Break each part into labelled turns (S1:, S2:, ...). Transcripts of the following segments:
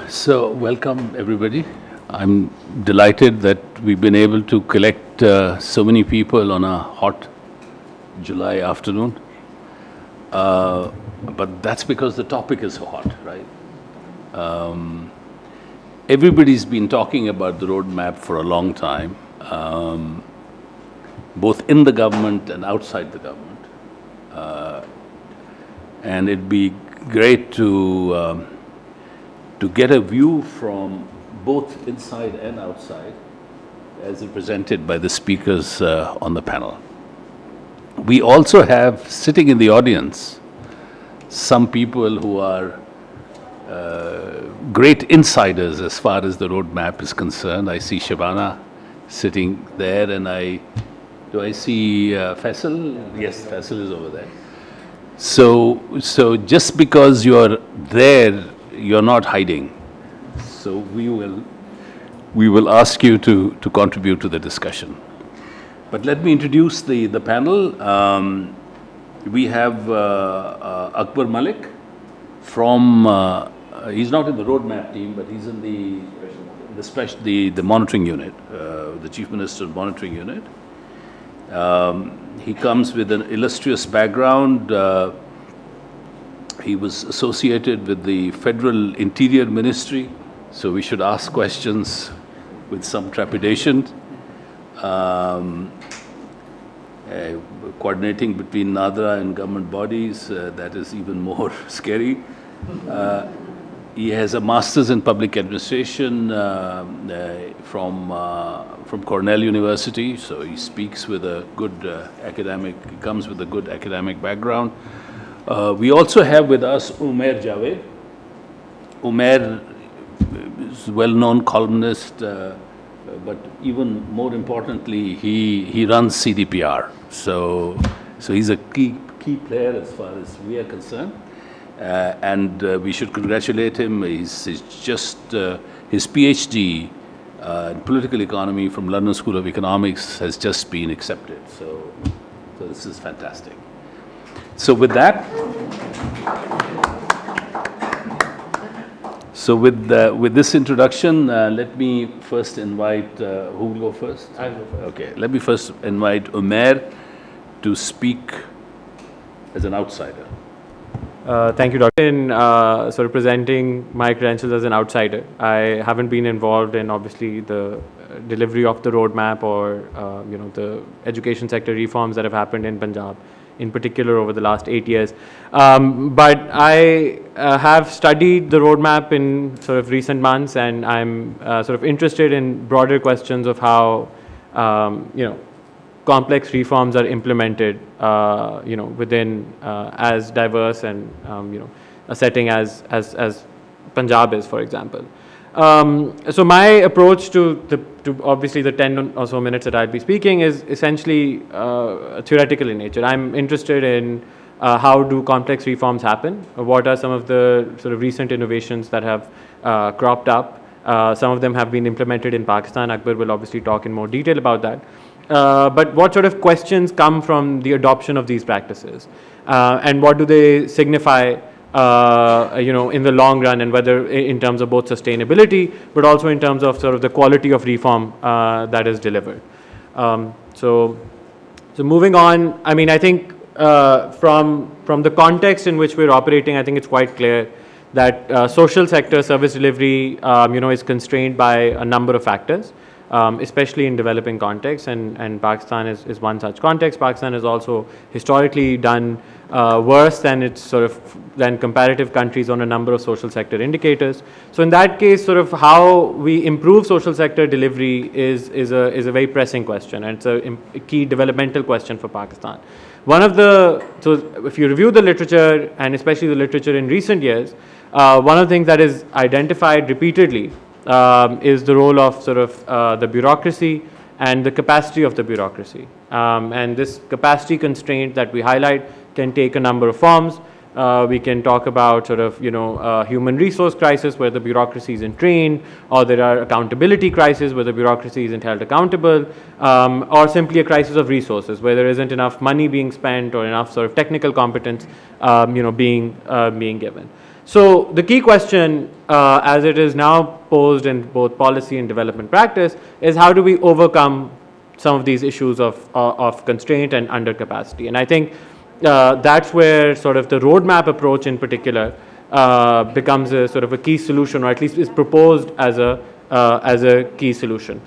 S1: So, welcome everybody. I'm delighted that we've been able to collect so many people on a hot July afternoon. But that's because the topic is so hot, right? Everybody's been talking about the roadmap for a long time, both in the government and outside the government. And it'd be great to get a view from both inside and outside, as represented by the speakers on the panel. We also have, sitting in the audience, some people who are great insiders as far as the roadmap is concerned. I see Shabana sitting there, and do I see Faisal? Yes, Faisal is over there. So just because you're there, you're not hiding. So we will ask you to contribute to the discussion. But let me introduce the panel. We have Akbar Malik from, he's not in the roadmap team, but he's in the monitoring unit, the Chief Minister's monitoring unit. He comes with an illustrious background. He was associated with the Federal Interior Ministry, so we should ask questions with some trepidation. Coordinating between NADRA and government bodies, that is even more scary. He has a master's in public administration from Cornell University, so he speaks with a good he comes with a good academic background. We also have with us Umair Javed. Umair is a well-known columnist, but even more importantly, he runs CDPR. So he's a key player as far as we are concerned. And we should congratulate him. He's just, his PhD in political economy from London School of Economics has just been accepted. So this is fantastic. So with that, with this introduction, let me first invite, who will go first?
S2: I'll go first.
S1: Okay, let me first invite Umair to speak as an outsider.
S2: Thank you, Dr. In sort of presenting my credentials as an outsider, I haven't been involved in obviously the delivery of the roadmap or the education sector reforms that have happened in Punjab, in particular over the last 8 years. But I have studied the roadmap in sort of recent months, and I'm sort of interested in broader questions of how complex reforms are implemented, within as diverse and a setting as Punjab is, for example. So my approach to obviously the 10 or so minutes that I'll be speaking is essentially theoretical in nature. I'm interested in how do complex reforms happen? What are some of the sort of recent innovations that have cropped up? Some of them have been implemented in Pakistan. Akbar will obviously talk in more detail about that. But what sort of questions come from the adoption of these practices? And what do they signify in the long run, and whether in terms of both sustainability, but also in terms of sort of the quality of reform that is delivered. So moving on, I mean, I think from the context in which we're operating, I think it's quite clear that social sector service delivery, is constrained by a number of factors. Especially in developing contexts, and Pakistan is one such context. Pakistan has also historically done worse than comparative countries on a number of social sector indicators. So in that case, sort of how we improve social sector delivery is a very pressing question, and it's a key developmental question for Pakistan. So if you review the literature, and especially the literature in recent years, one of the things that is identified repeatedly is the role of sort of the bureaucracy and the capacity of the bureaucracy. And this capacity constraint that we highlight can take a number of forms. We can talk about sort of, human resource crisis where the bureaucracy isn't trained, or there are accountability crises where the bureaucracy isn't held accountable, or simply a crisis of resources where there isn't enough money being spent or enough sort of technical competence, being given. So the key question, as it is now posed in both policy and development practice, is how do we overcome some of these issues of constraint and undercapacity? And I think that's where sort of the roadmap approach in particular becomes a sort of a key solution, or at least is proposed as a key solution.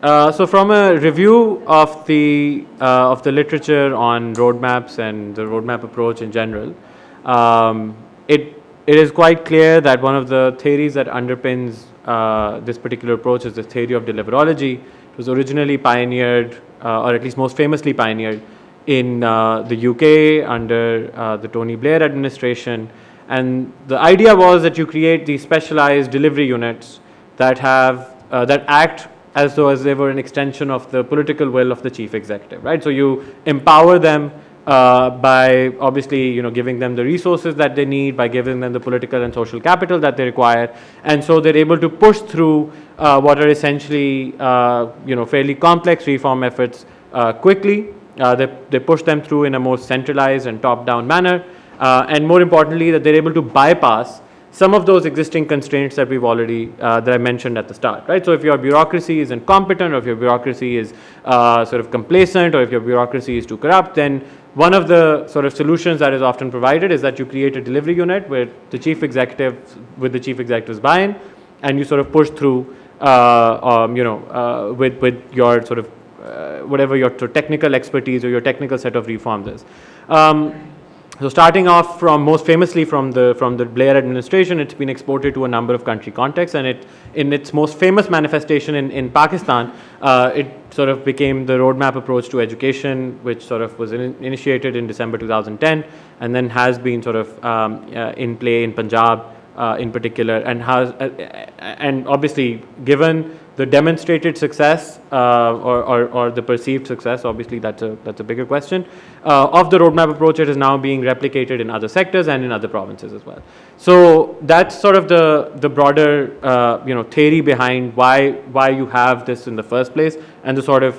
S2: So from a review of the literature on roadmaps and the roadmap approach in general, it is quite clear that one of the theories that underpins this particular approach is the theory of deliveryology. It was originally pioneered, or at least most famously pioneered, in the UK under the Tony Blair administration. And the idea was that you create these specialized delivery units that act as though as they were an extension of the political will of the chief executive, right? So you empower them by obviously, giving them the resources that they need, by giving them the political and social capital that they require, and so they're able to push through what are essentially, fairly complex reform efforts quickly. They push them through in a more centralized and top-down manner, and more importantly, that they're able to bypass some of those existing constraints that we've already that I mentioned at the start, right? So if your bureaucracy is incompetent, or if your bureaucracy is sort of complacent, or if your bureaucracy is too corrupt, then one of the sort of solutions that is often provided is that you create a delivery unit where the chief executive, with the chief executive's buy-in, and you sort of push through, with your sort of whatever your technical expertise or your technical set of reforms is. So starting off from most famously from the Blair administration, it's been exported to a number of country contexts, and in its most famous manifestation in Pakistan, it sort of became the roadmap approach to education, which sort of was initiated in December 2010, and then has been sort of in play in Punjab in particular, and obviously given the demonstrated success or the perceived success, obviously that's a bigger question, of the roadmap approach. It is now being replicated in other sectors and in other provinces as well. So that's sort of the broader theory behind why you have this in the first place, and the sort of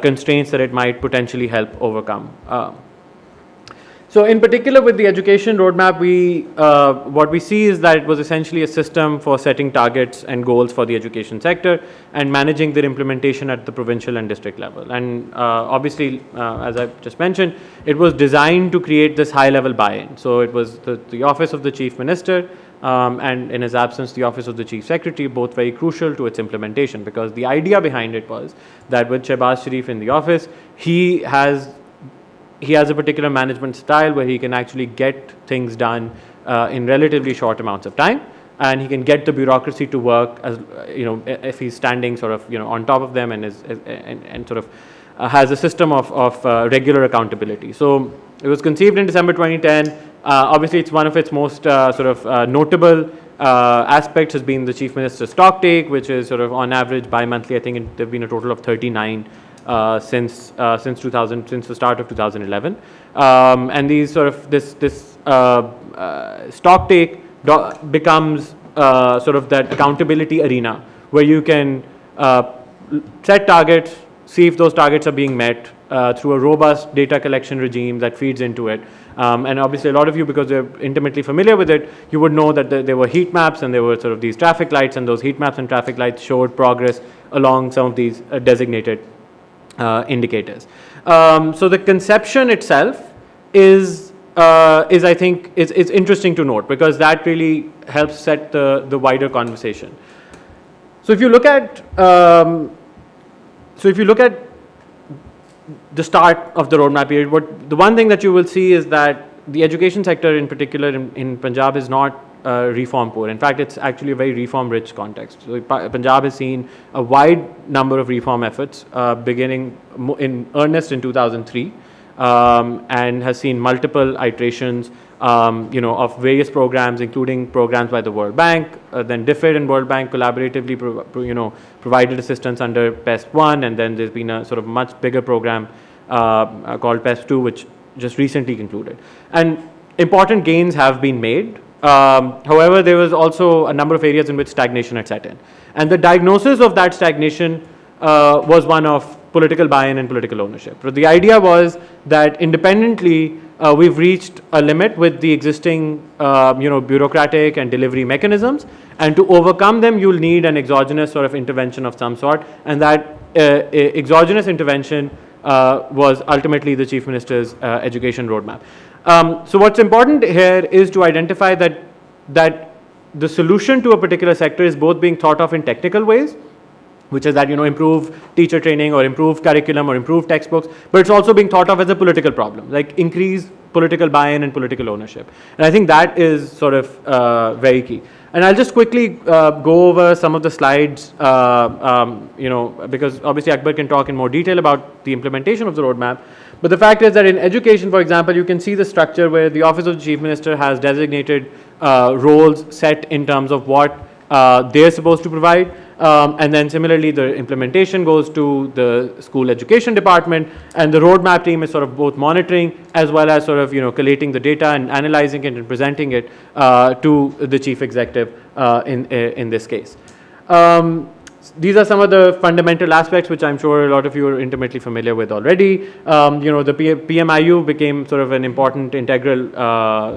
S2: constraints that it might potentially help overcome. So in particular with the education roadmap, what we see is that it was essentially a system for setting targets and goals for the education sector and managing their implementation at the provincial and district level. And obviously, as I just mentioned, it was designed to create this high level buy-in. So it was the office of the chief minister and in his absence, the office of the chief secretary, both very crucial to its implementation, because the idea behind it was that with Shehbaz Sharif in the office, he has a particular management style where he can actually get things done in relatively short amounts of time, and he can get the bureaucracy to work as if he's standing sort of on top of them and sort of has a system of regular accountability. So it was conceived in December 2010. Obviously, it's one of its most notable aspects has been the Chief Minister's Stocktake, which is sort of on average bi-monthly. I think there have been a total of 39 since the start of 2011, and these sort of this Stocktake becomes sort of that accountability arena where you can set targets, see if those targets are being met through a robust data collection regime that feeds into it. And obviously, a lot of you, because they're intimately familiar with it, you would know that there were heat maps and there were sort of these traffic lights, and those heat maps and traffic lights showed progress along some of these designated indicators. So the conception itself is I think is interesting to note, because that really helps set the wider conversation. So if you look at the start of the roadmap period, the one thing that you will see is that the education sector in particular in Punjab is not reform poor. In fact, it's actually a very reform rich context. So Punjab has seen a wide number of reform efforts beginning in earnest in 2003, and has seen multiple iterations of various programs, including programs by the World Bank. Then DFID and World Bank collaboratively provided assistance under PESP 1, and then there's been a sort of much bigger program called PESP 2, which just recently concluded. And important gains have been made. However, there was also a number of areas in which stagnation had set in. And the diagnosis of that stagnation was one of political buy-in and political ownership. So the idea was that independently, we've reached a limit with the existing, bureaucratic and delivery mechanisms, and to overcome them, you'll need an exogenous sort of intervention of some sort, and that exogenous intervention was ultimately the Chief Minister's education roadmap. So what's important here is to identify that the solution to a particular sector is both being thought of in technical ways, which is that, improve teacher training or improve curriculum or improve textbooks, but it's also being thought of as a political problem, like increase political buy-in and political ownership. And I think that is sort of very key. And I'll just quickly go over some of the slides, because obviously Akbar can talk in more detail about the implementation of the roadmap. But the fact is that in education, for example, you can see the structure where the Office of the Chief Minister has designated roles set in terms of what they're supposed to provide. And then similarly, the implementation goes to the school education department, and the roadmap team is sort of both monitoring as well as sort of, collating the data and analyzing it and presenting it to the chief executive in this case. These are some of the fundamental aspects which I'm sure a lot of you are intimately familiar with already. The PMIU became sort of an important integral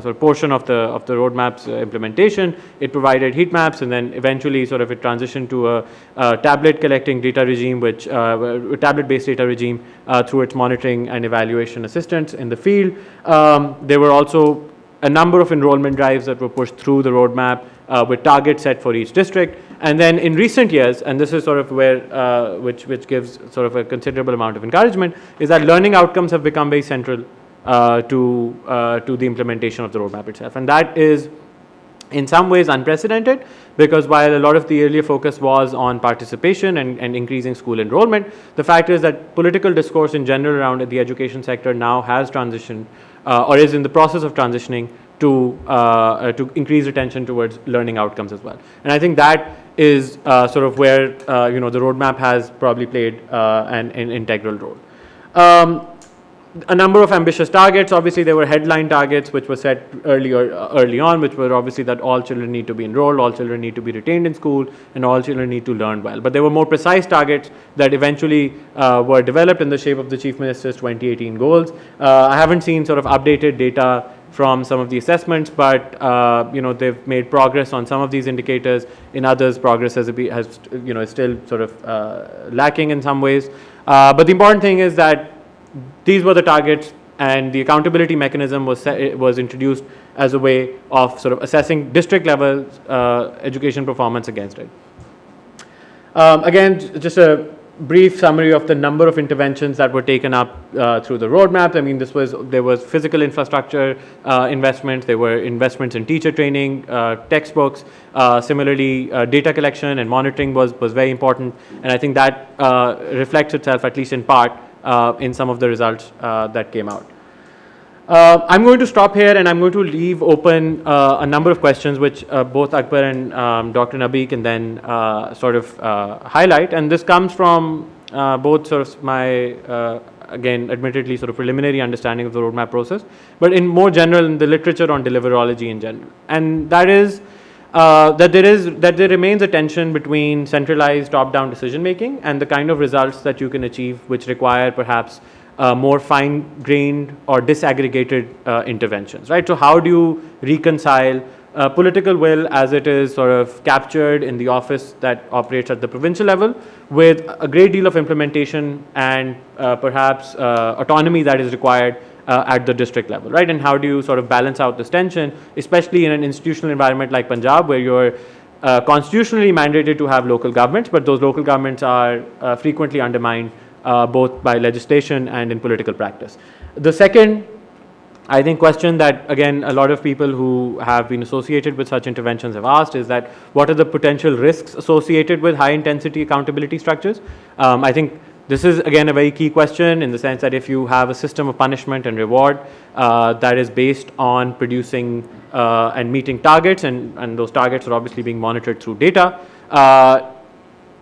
S2: sort of portion of the roadmap's implementation. It provided heat maps, and then eventually sort of it transitioned to a tablet collecting data regime, which tablet-based data regime through its monitoring and evaluation assistance in the field. There were also a number of enrollment drives that were pushed through the roadmap with targets set for each district. And then in recent years, and this is sort of where, which gives sort of a considerable amount of encouragement, is that learning outcomes have become very central to the implementation of the roadmap itself. And that is in some ways unprecedented, because while a lot of the earlier focus was on participation and increasing school enrollment, the fact is that political discourse in general around the education sector now has transitioned or is in the process of transitioning to increase attention towards learning outcomes as well. And I think that is sort of where the roadmap has probably played an integral role. A number of ambitious targets. Obviously, there were headline targets which were set early on, which were obviously that all children need to be enrolled, all children need to be retained in school, and all children need to learn well. But there were more precise targets that eventually were developed in the shape of the Chief Minister's 2018 goals. I haven't seen sort of updated data from some of the assessments, but they've made progress on some of these indicators. In others, progress has is still sort of lacking in some ways. But the important thing is that these were the targets, and the accountability mechanism was introduced as a way of sort of assessing district level education performance against it. Again, just a brief summary of the number of interventions that were taken up through the roadmap. I mean, there was physical infrastructure investments, there were investments in teacher training, textbooks. Similarly, data collection and monitoring was very important, and I think that reflects itself, at least in part, in some of the results that came out. I'm going to stop here, and I'm going to leave open a number of questions which both Akbar and Dr. Nabi can then sort of highlight. And this comes from both sort of my, again, admittedly sort of preliminary understanding of the roadmap process, but in more general in the literature on deliverology in general. And that is that there remains a tension between centralized top-down decision-making and the kind of results that you can achieve, which require perhaps more fine-grained or disaggregated interventions, right? So how do you reconcile political will as it is sort of captured in the office that operates at the provincial level with a great deal of implementation and perhaps autonomy that is required at the district level, right? And how do you sort of balance out this tension, especially in an institutional environment like Punjab, where you're constitutionally mandated to have local governments, but those local governments are frequently undermined both by legislation and in political practice. The second, I think, question that, again, a lot of people who have been associated with such interventions have asked is that what are the potential risks associated with high-intensity accountability structures? I think this is, again, a very key question in the sense that if you have a system of punishment and reward that is based on producing and meeting targets, and those targets are obviously being monitored through data,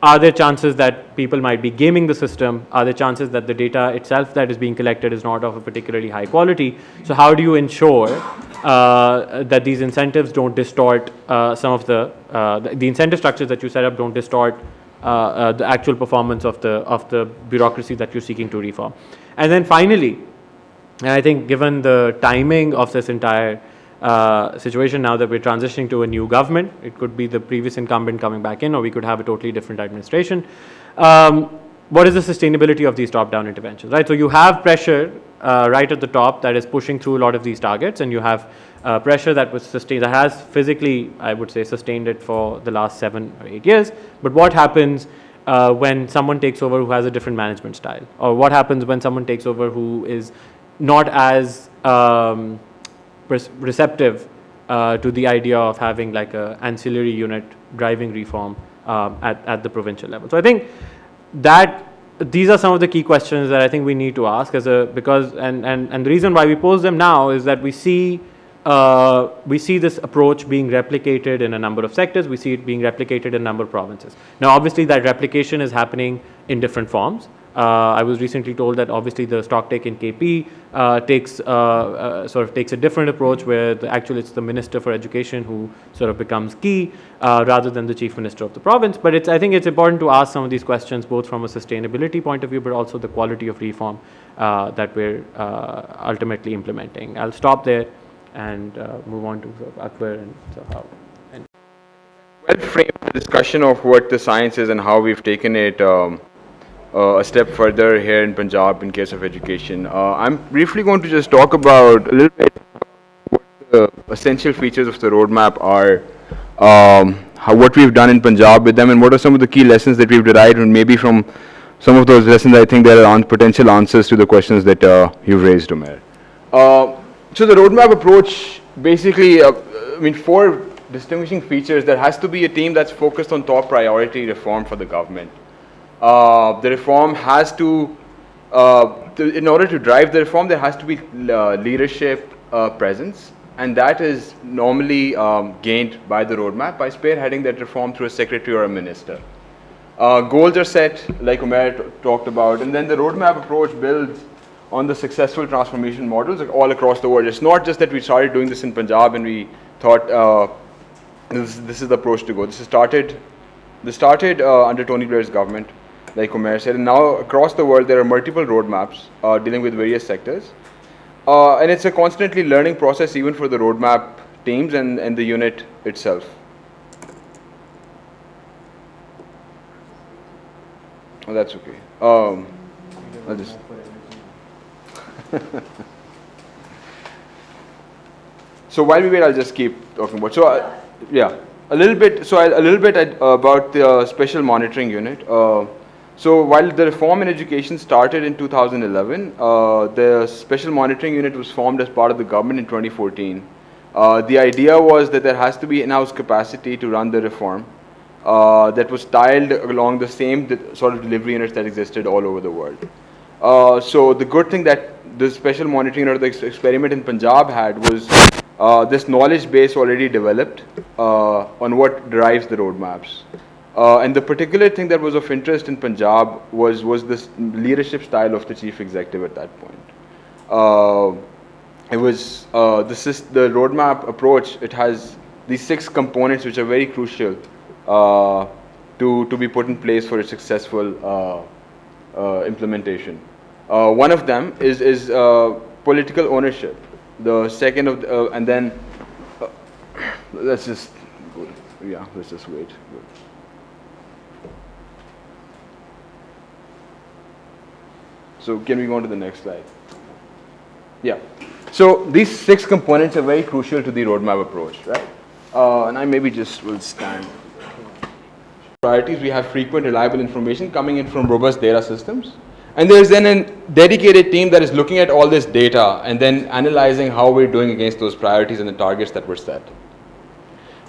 S2: are there chances that people might be gaming the system? Are there chances that the data itself that is being collected is not of a particularly high quality? So how do you ensure that these incentives don't distort some of the incentive structures that you set up don't distort the actual performance of the bureaucracy that you're seeking to reform. And then finally, and I think given the timing of this entire situation now that we're transitioning to a new government, it could be the previous incumbent coming back in, or we could have a totally different administration. What is the sustainability of these top-down interventions, right? So you have pressure right at the top that is pushing through a lot of these targets, and you have pressure that was sustained, that has physically, I would say, sustained it for the last 7 or 8 years. But what happens when someone takes over who has a different management style? Or what happens when someone takes over who is not as receptive to the idea of having like an ancillary unit driving reform at the provincial level? So I think that these are some of the key questions that I think we need to ask because the reason why we pose them now is that we see this approach being replicated in a number of sectors. We see it being replicated in a number of provinces. Now, obviously, that replication is happening in different forms. I was recently told that obviously the Stocktake in KP takes a different approach, where actually it's the Minister for Education who sort of becomes key rather than the Chief Minister of the province. But I think it's important to ask some of these questions both from a sustainability point of view, but also the quality of reform that we're ultimately implementing. I'll stop there and move on to sort of Akbar and so how.
S3: Well framed discussion of what the science is and how we've taken it a step further here in Punjab in case of education. I'm briefly going to just talk about a little bit what the essential features of the roadmap are, what we've done in Punjab with them, and what are some of the key lessons that we've derived, and maybe from some of those lessons I think there are potential answers to the questions that you've raised, Umair. So the roadmap approach basically, 4 distinguishing features. There has to be a team that's focused on top priority reform for the government. The reform has to, in order to drive the reform, there has to be leadership presence, and that is normally gained by the roadmap by spearheading that reform through a secretary or a minister. Goals are set, like Umair talked about, and then the roadmap approach builds on the successful transformation models all across the world. It's not just that we started doing this in Punjab and we thought this is the approach to go. This started under Tony Blair's government, like Umair said, and now across the world there are multiple roadmaps dealing with various sectors. And it's a constantly learning process even for the roadmap teams and the unit itself. Oh, that's okay. I'll just... So while we wait, I'll just keep talking about. So yeah, a little bit about the special monitoring unit. So while the reform in education started in 2011, the special monitoring unit was formed as part of the government in 2014. The idea was that there has to be in-house capacity to run the reform that was tiled along the same sort of delivery units that existed all over the world. So the good thing that the special monitoring or the experiment in Punjab had was this knowledge base already developed on what drives the roadmaps. And the particular thing that was of interest in Punjab was this leadership style of the chief executive at that point. It was the roadmap approach. It has these 6 components which are very crucial to be put in place for a successful implementation. One of them is political ownership. The second of and then let's just wait. So can we go on to the next slide? Yeah. So these 6 components are very crucial to the roadmap approach, right? And I maybe just will stand. Priorities, we have frequent, reliable information coming in from robust data systems. And there's then a dedicated team that is looking at all this data and then analyzing how we're doing against those priorities and the targets that were set.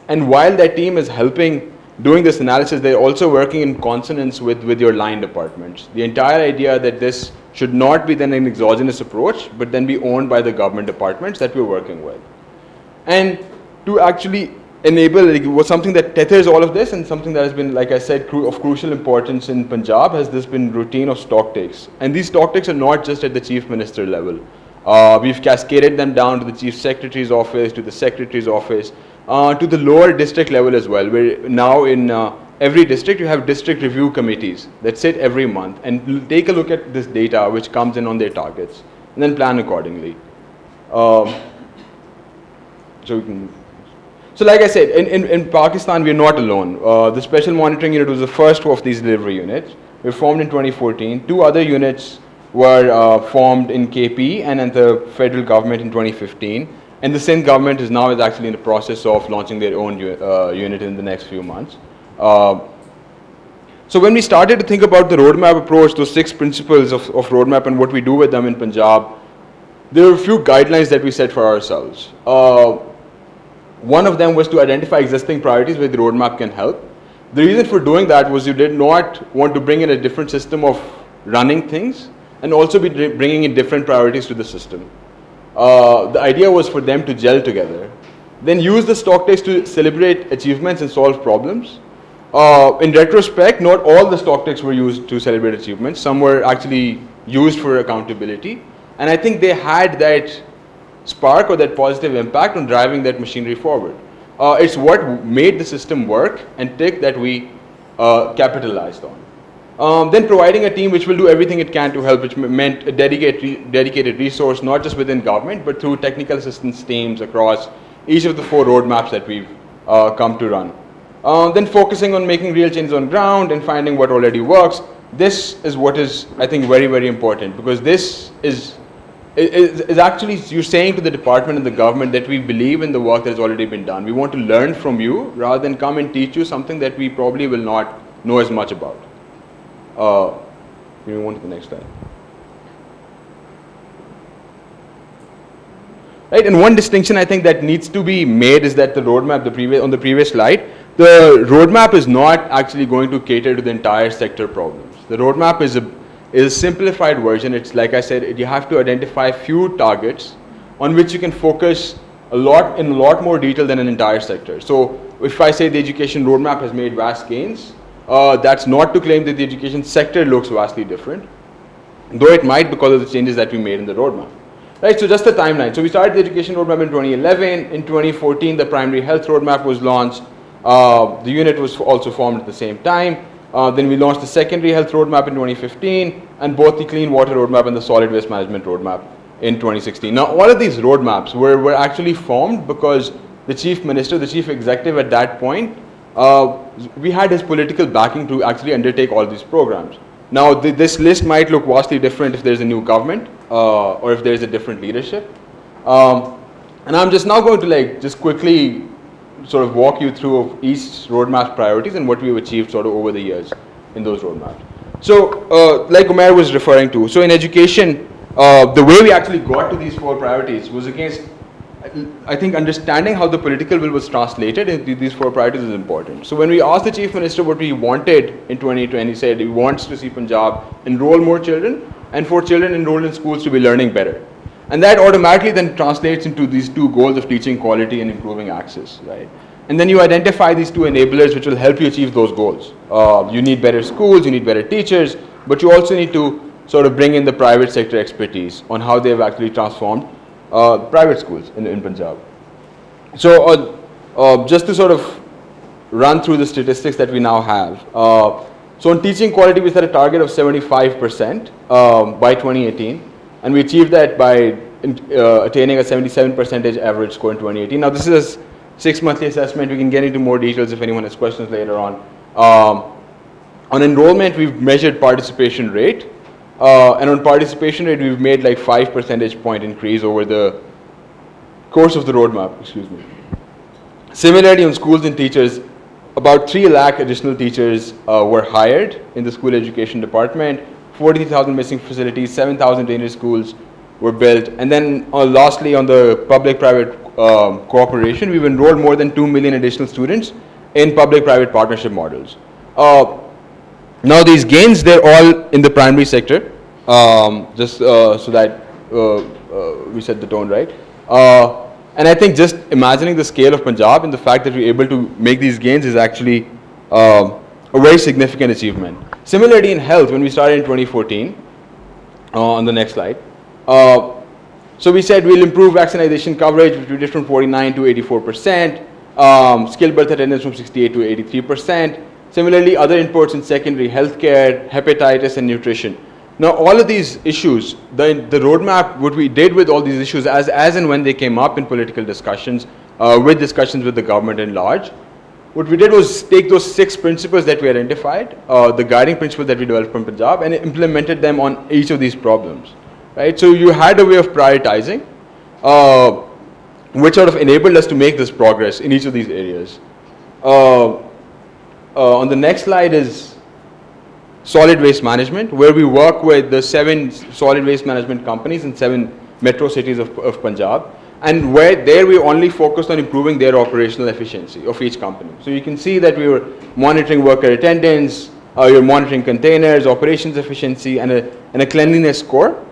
S3: And while that team is helping doing this analysis, they're also working in consonance with your line departments. The entire idea that this should not be then an exogenous approach, but then be owned by the government departments that we're working with. And to actually enable, was something that tethers all of this, and something that has been, like I said, of crucial importance in Punjab has this been routine of stock takes. And these stock takes are not just at the chief minister level. We've cascaded them down to the chief secretary's office, to the secretary's office, to the lower district level as well. We're now in every district, you have district review committees that sit every month and take a look at this data which comes in on their targets and then plan accordingly. So like I said, in Pakistan, we're not alone. The Special Monitoring Unit was the first of these delivery units. They were formed in 2014. 2 other units were formed in KP and in the federal government in 2015. And the Sindh government is now actually in the process of launching their own unit in the next few months. So when we started to think about the roadmap approach, those 6 principles of roadmap and what we do with them in Punjab, there were a few guidelines that we set for ourselves. One of them was to identify existing priorities where the roadmap can help. The reason for doing that was you did not want to bring in a different system of running things and also be bringing in different priorities to the system. The idea was for them to gel together. Then use the Stocktakes to celebrate achievements and solve problems. In retrospect, not all the Stocktakes were used to celebrate achievements. Some were actually used for accountability. And I think they had that spark or that positive impact on driving that machinery forward. It's what made the system work and tick that we capitalized on. Then providing a team which will do everything it can to help, which meant a dedicated resource, not just within government, but through technical assistance teams across each of the 4 roadmaps that we've come to run. Then focusing on making real changes on ground and finding what already works. This is what is, I think, very, very important, because this is actually, you're saying to the department and the government that we believe in the work that has already been done. We want to learn from you rather than come and teach you something that we probably will not know as much about. Can you move on to the next slide? Right, and one distinction I think that needs to be made is that the roadmap, on the previous slide, the roadmap is not actually going to cater to the entire sector problems. The roadmap is a simplified version. It's like I said, you have to identify few targets on which you can focus in a lot more detail than an entire sector. So if I say the education roadmap has made vast gains, that's not to claim that the education sector looks vastly different, though it might because of the changes that we made in the roadmap. Right, so just the timeline. So we started the education roadmap in 2011. In 2014, the primary health roadmap was launched. The unit was also formed at the same time. Then we launched the secondary health roadmap in 2015, and both the clean water roadmap and the solid waste management roadmap in 2016. Now, all of these roadmaps were actually formed because the chief minister, the chief executive at that point, we had his political backing to actually undertake all these programs. Now, this list might look vastly different if there's a new government or if there's a different leadership. And I'm just now going to just quickly sort of walk you through each roadmap's priorities and what we've achieved sort of over the years in those roadmaps. So, like Umair was referring to, so in education, the way we actually got to these 4 priorities was against, I think, understanding how the political will was translated into these 4 priorities is important. So when we asked the Chief Minister what we wanted in 2020, he said he wants to see Punjab enroll more children and for children enrolled in schools to be learning better. And that automatically then translates into these 2 goals of teaching quality and improving access, right? And then you identify these 2 enablers which will help you achieve those goals. You need better schools, you need better teachers, but you also need to sort of bring in the private sector expertise on how they've actually transformed private schools in Punjab. So just to sort of run through the statistics that we now have. So in teaching quality, we set a target of 75% by 2018. And we achieved that by attaining a 77% average score in 2018. Now this is a 6-monthly assessment. We can get into more details if anyone has questions later on. On enrollment, we've measured participation rate. And on participation rate, we've made like 5 percentage point increase over the course of the roadmap, excuse me. Similarly, on schools and teachers, about 3 lakh additional teachers were hired in the school education department. 40,000 missing facilities, 7,000 dangerous schools were built. And then lastly, on the public-private cooperation, we've enrolled more than 2 million additional students in public-private partnership models. Now these gains, they're all in the primary sector, just so that we set the tone right. And I think just imagining the scale of Punjab and the fact that we're able to make these gains is actually a very significant achievement. Similarly in health, when we started in 2014, on the next slide, so we said we'll improve vaccination coverage, which we did from 49 to 84%, skilled birth attendance from 68 to 83%, Similarly, other inputs in secondary, healthcare, hepatitis, and nutrition. Now, all of these issues, the roadmap, what we did with all these issues as and when they came up in political discussions, with discussions with the government in large, what we did was take those 6 principles that we identified, the guiding principles that we developed from Punjab, and implemented them on each of these problems, right? So you had a way of prioritizing, which sort of enabled us to make this progress in each of these areas. On the next slide is solid waste management, where we work with the 7 solid waste management companies in 7 metro cities of Punjab, and where there we only focused on improving their operational efficiency of each company. So you can see that we were monitoring worker attendance, you're monitoring containers, operations efficiency, and a cleanliness score,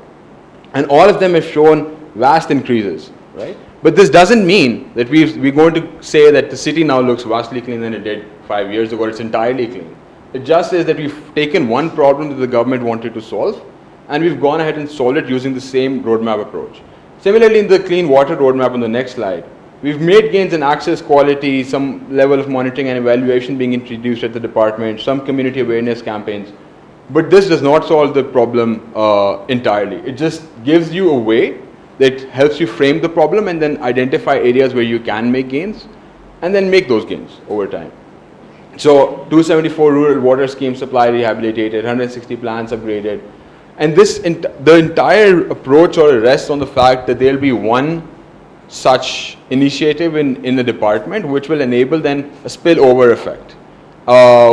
S3: and all of them have shown vast increases, right? But this doesn't mean that we're going to say that the city now looks vastly cleaner than it did 5 years ago, or it's entirely clean. It just says that we've taken one problem that the government wanted to solve, and we've gone ahead and solved it using the same roadmap approach. Similarly, in the clean water roadmap on the next slide, we've made gains in access, quality, some level of monitoring and evaluation being introduced at the department, some community awareness campaigns. But this does not solve the problem entirely. It just gives you a way that helps you frame the problem and then identify areas where you can make gains, and then make those gains over time. So 274 rural water schemes supply rehabilitated, 160 plants upgraded. And the entire approach or rests on the fact that there'll be one such initiative in the department, which will enable then a spillover effect,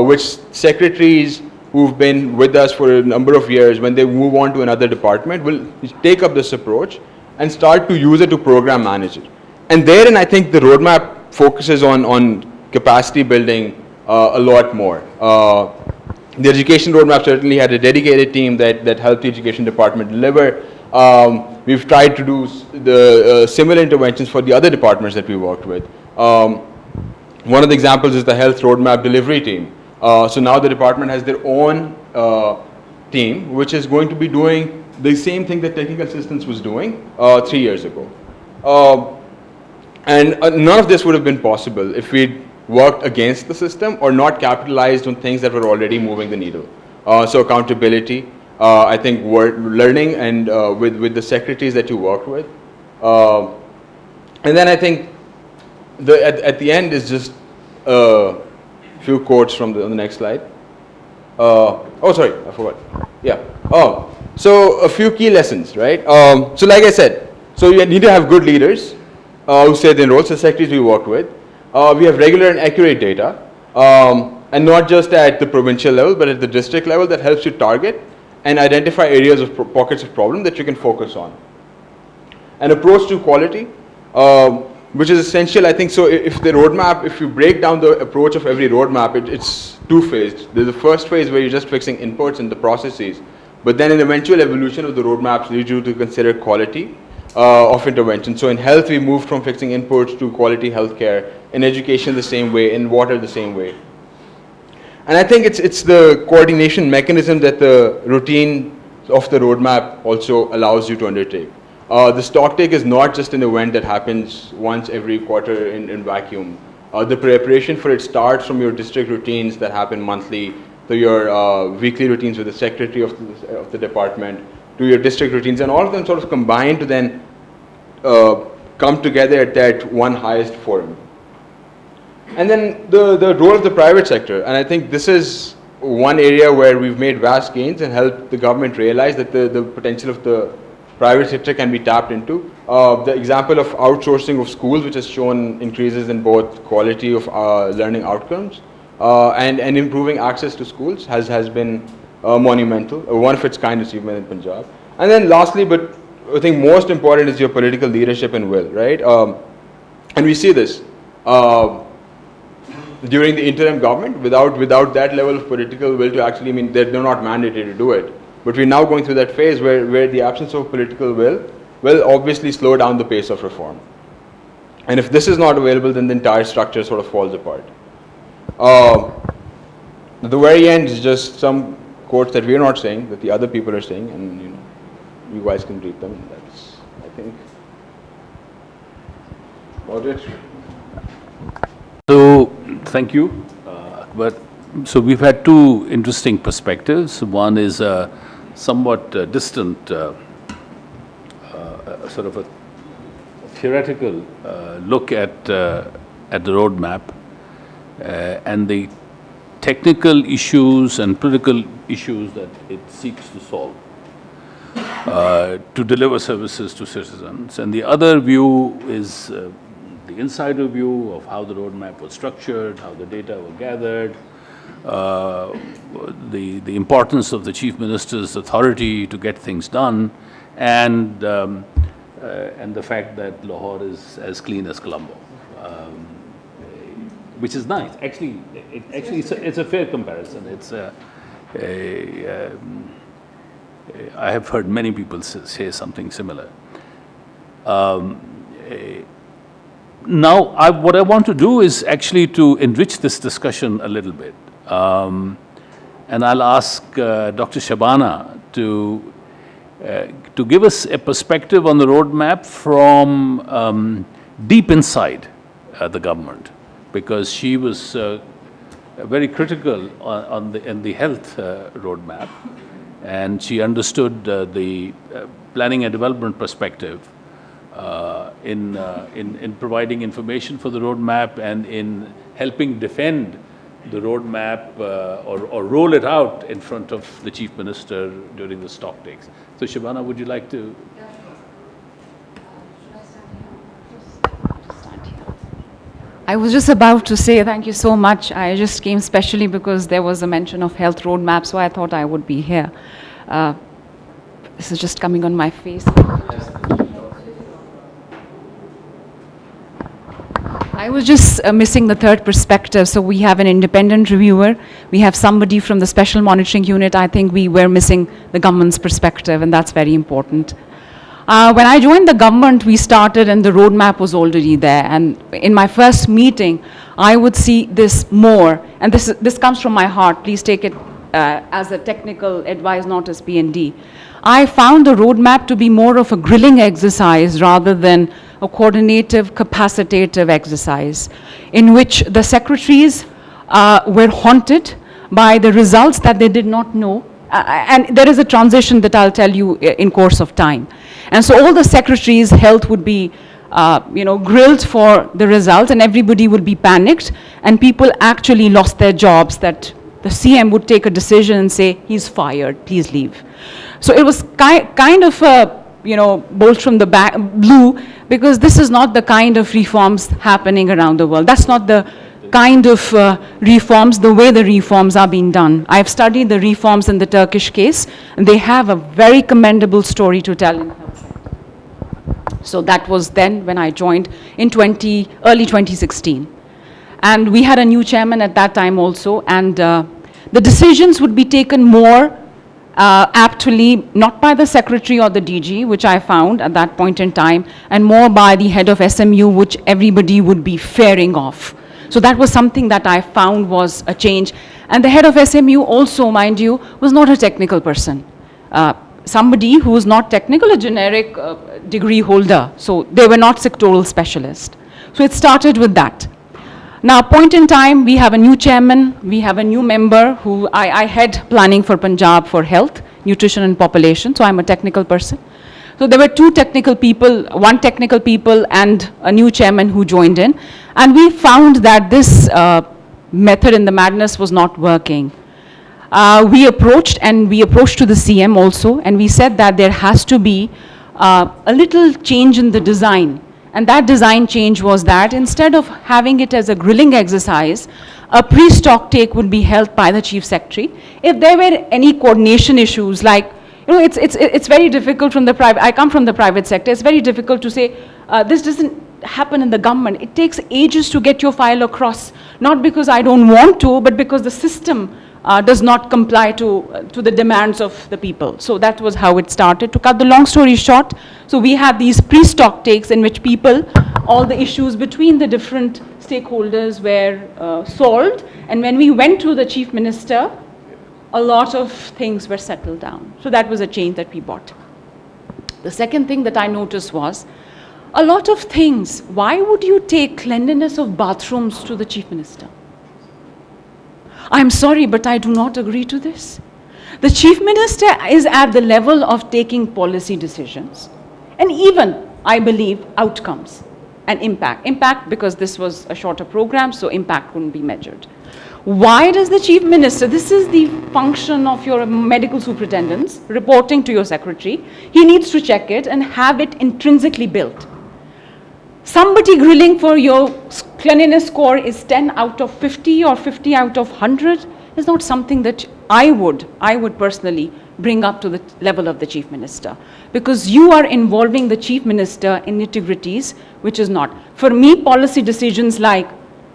S3: which secretaries who've been with us for a number of years, when they move on to another department, will take up this approach and start to use it to program manage it. And therein, I think the roadmap focuses on capacity building a lot more. The education roadmap certainly had a dedicated team that helped the education department deliver. We've tried to do the similar interventions for the other departments that we worked with. One of the examples is the health roadmap delivery team. So now the department has their own team, which is going to be doing the same thing that technical assistance was doing 3 years ago. And none of this would have been possible if we'd worked against the system or not capitalized on things that were already moving the needle. So accountability, I think learning and with the secretaries that you worked with. And then I think at the end is just a few quotes from on the next slide. Oh, sorry, I forgot. Yeah. So a few key lessons, right? So like I said, so you need to have good leaders who set the roles, the secretaries we worked with. We have regular and accurate data, and not just at the provincial level, but at the district level, that helps you target and identify areas of pockets of problem that you can focus on. An approach to quality, which is essential, I think. So if the roadmap, if you break down the approach of every roadmap, it's two-phased. There's the first phase where you're just fixing inputs and the processes, but then an eventual evolution of the roadmaps leads you to consider quality of intervention. So in health, we moved from fixing inputs to quality healthcare. In education, the same way. In water, the same way. And I think it's the coordination mechanism that the routine of the roadmap also allows you to undertake. The Stocktake is not just an event that happens once every quarter in vacuum. The preparation for it starts from your district routines that happen monthly, to your weekly routines with the secretary of the department, to your district routines, and all of them sort of combine to then come together at that one highest forum. And then the role of the private sector, and I think this is one area where we've made vast gains and helped the government realize that the potential of the private sector can be tapped into. The example of outsourcing of schools, which has shown increases in both quality of learning outcomes and improving access to schools, has been monumental, one of its kind achievement in Punjab. And then lastly, but I think most important, is your political leadership and will, right? And we see this during the interim government. Without that level of political will to actually, I mean, they're not mandated to do it. But we're now going through that phase where the absence of political will obviously slow down the pace of reform. And if this is not available, then the entire structure sort of falls apart. At the very end is just some quotes that we're not saying, that the other people are saying, and you guys can read them. That's, I think, about it.
S1: So, thank you, Akbar. So we've had two interesting perspectives. One is a somewhat distant, sort of a theoretical look at the roadmap and the technical issues and political issues that it seeks to solve to deliver services to citizens. And the other view is the insider view of how the roadmap was structured, how the data were gathered, the importance of the Chief Minister's authority to get things done, and the fact that Lahore is as clean as Colombo. Which is nice. Actually, it's a fair comparison. I have heard many people say something similar. Now, what I want to do is actually to enrich this discussion a little bit. And I'll ask Dr. Shabana to give us a perspective on the roadmap from deep inside the government, because she was very critical in the health roadmap, and she understood the planning and development perspective in providing information for the roadmap and in helping defend the roadmap or roll it out in front of the Chief Minister during the stocktakes. So Shabana, would you like to?
S4: I was just about to say thank you so much. I just came specially because there was a mention of health roadmap, so I thought I would be here. This is just coming on my face. I was just missing the third perspective. So we have an independent reviewer. We have somebody from the special monitoring unit. I think we were missing the government's perspective, and that's very important. When I joined the government, we started and the roadmap was already there. And in my first meeting, I would see this more, and this comes from my heart. Please take it as a technical advice, not as P&D. I found the roadmap to be more of a grilling exercise rather than a coordinative, capacitative exercise, in which the secretaries were haunted by the results that they did not know. And there is a transition that I'll tell you in course of time. And so all the secretaries' health would be grilled for the results, and everybody would be panicked, and people actually lost their jobs, that the CM would take a decision and say, he's fired, please leave. So it was kind of a bolt from the blue, because this is not the kind of reforms happening around the world. That's not the kind of reforms, the way the reforms are being done. I've studied the reforms in the Turkish case, and they have a very commendable story to tell in health sector. So that was then when I joined in early 2016. And we had a new chairman at that time also, and the decisions would be taken more aptly, not by the secretary or the DG, which I found at that point in time, and more by the head of SMU, which everybody would be fearing off. So that was something that I found was a change. And the head of SMU also, mind you, was not a technical person. Somebody who was not technical, a generic degree holder. So they were not sectoral specialists. So it started with that. Now, point in time, we have a new chairman, we have a new member who I head planning for Punjab for health, nutrition and population, so I'm a technical person. So there were two technical people, one technical people and a new chairman who joined in. And we found that this method in the madness was not working. We approached to the CM also, and we said that there has to be a little change in the design. And that design change was that instead of having it as a grilling exercise, a pre-stocktake would be held by the chief secretary. If there were any coordination issues, like, it's very difficult from the private, I come from the private sector, it's very difficult to say, this doesn't happen in the government. It takes ages to get your file across, not because I don't want to, but because the system does not comply to the demands of the people. So that was how it started. To cut the long story short, so we had these pre-stock takes in which all the issues between the different stakeholders were solved. And when we went to the chief minister, a lot of things were settled down. So that was a change that we brought. The second thing that I noticed was, a lot of things, why would you take cleanliness of bathrooms to the chief minister? I'm sorry, but I do not agree to this. The chief minister is at the level of taking policy decisions and even, I believe, outcomes and impact. Impact because this was a shorter program, so impact couldn't be measured. Why does the chief minister, this is the function of your medical superintendents reporting to your secretary, he needs to check it and have it intrinsically built. Somebody grilling for your cleanliness score is 10 out of 50 or 50 out of 100 is not something that I would personally bring up to the level of the chief minister, because you are involving the chief minister in nitty-gritties, which is not. For me, policy decisions like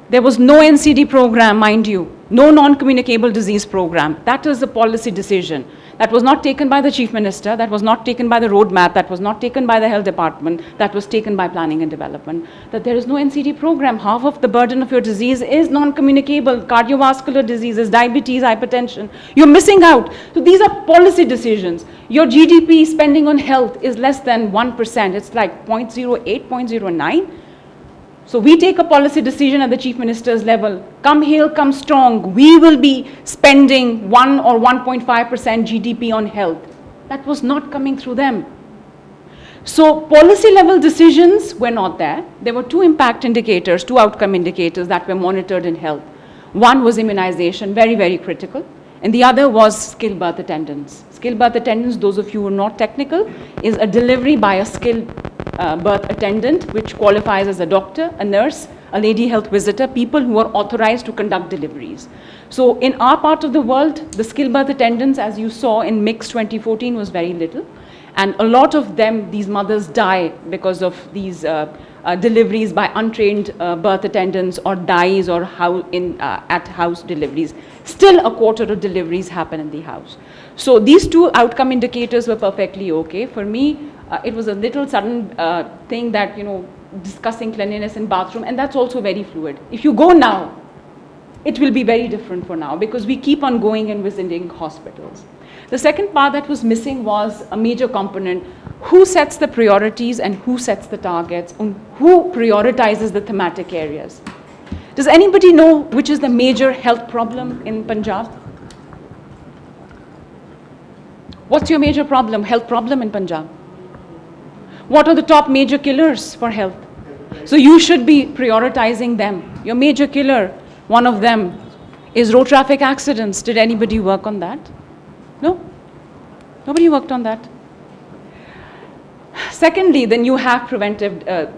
S4: there was no NCD program, mind you, no non-communicable disease program. That is a policy decision. That was not taken by the chief minister, that was not taken by the roadmap, that was not taken by the health department, that was taken by planning and development. That there is no NCD program. Half of the burden of your disease is non-communicable, cardiovascular diseases, diabetes, hypertension. You're missing out. So these are policy decisions. Your GDP spending on health is less than 1%. It's like 0.08, 0.09. So we take a policy decision at the chief minister's level. Come hail, come strong. We will be spending 1 or 1.5% GDP on health. That was not coming through them. So policy level decisions were not there. There were 2 impact indicators, 2 outcome indicators that were monitored in health. One was immunization, very, very critical. And the other was skilled birth attendance. Skilled birth attendance, those of you who are not technical, is a delivery by a skilled birth attendant, which qualifies as a doctor, a nurse, a lady health visitor, people who are authorized to conduct deliveries. So in our part of the world, the skilled birth attendants, as you saw in Mix 2014, was very little. And a lot of them, these mothers die because of these deliveries by untrained birth attendants or dies or at house deliveries. Still a quarter of deliveries happen in the house. So these 2 outcome indicators were perfectly okay. For me, it was a little sudden thing that, discussing cleanliness in bathroom, and that's also very fluid. If you go now, it will be very different for now because we keep on going and visiting hospitals. The second part that was missing was a major component. Who sets the priorities and who sets the targets and who prioritizes the thematic areas? Does anybody know which is the major health problem in Punjab? What's your major problem, health problem in Punjab? What are the top major killers for health? So you should be prioritizing them. Your major killer, one of them, is road traffic accidents. Did anybody work on that? No? Nobody worked on that. Secondly, then you have preventive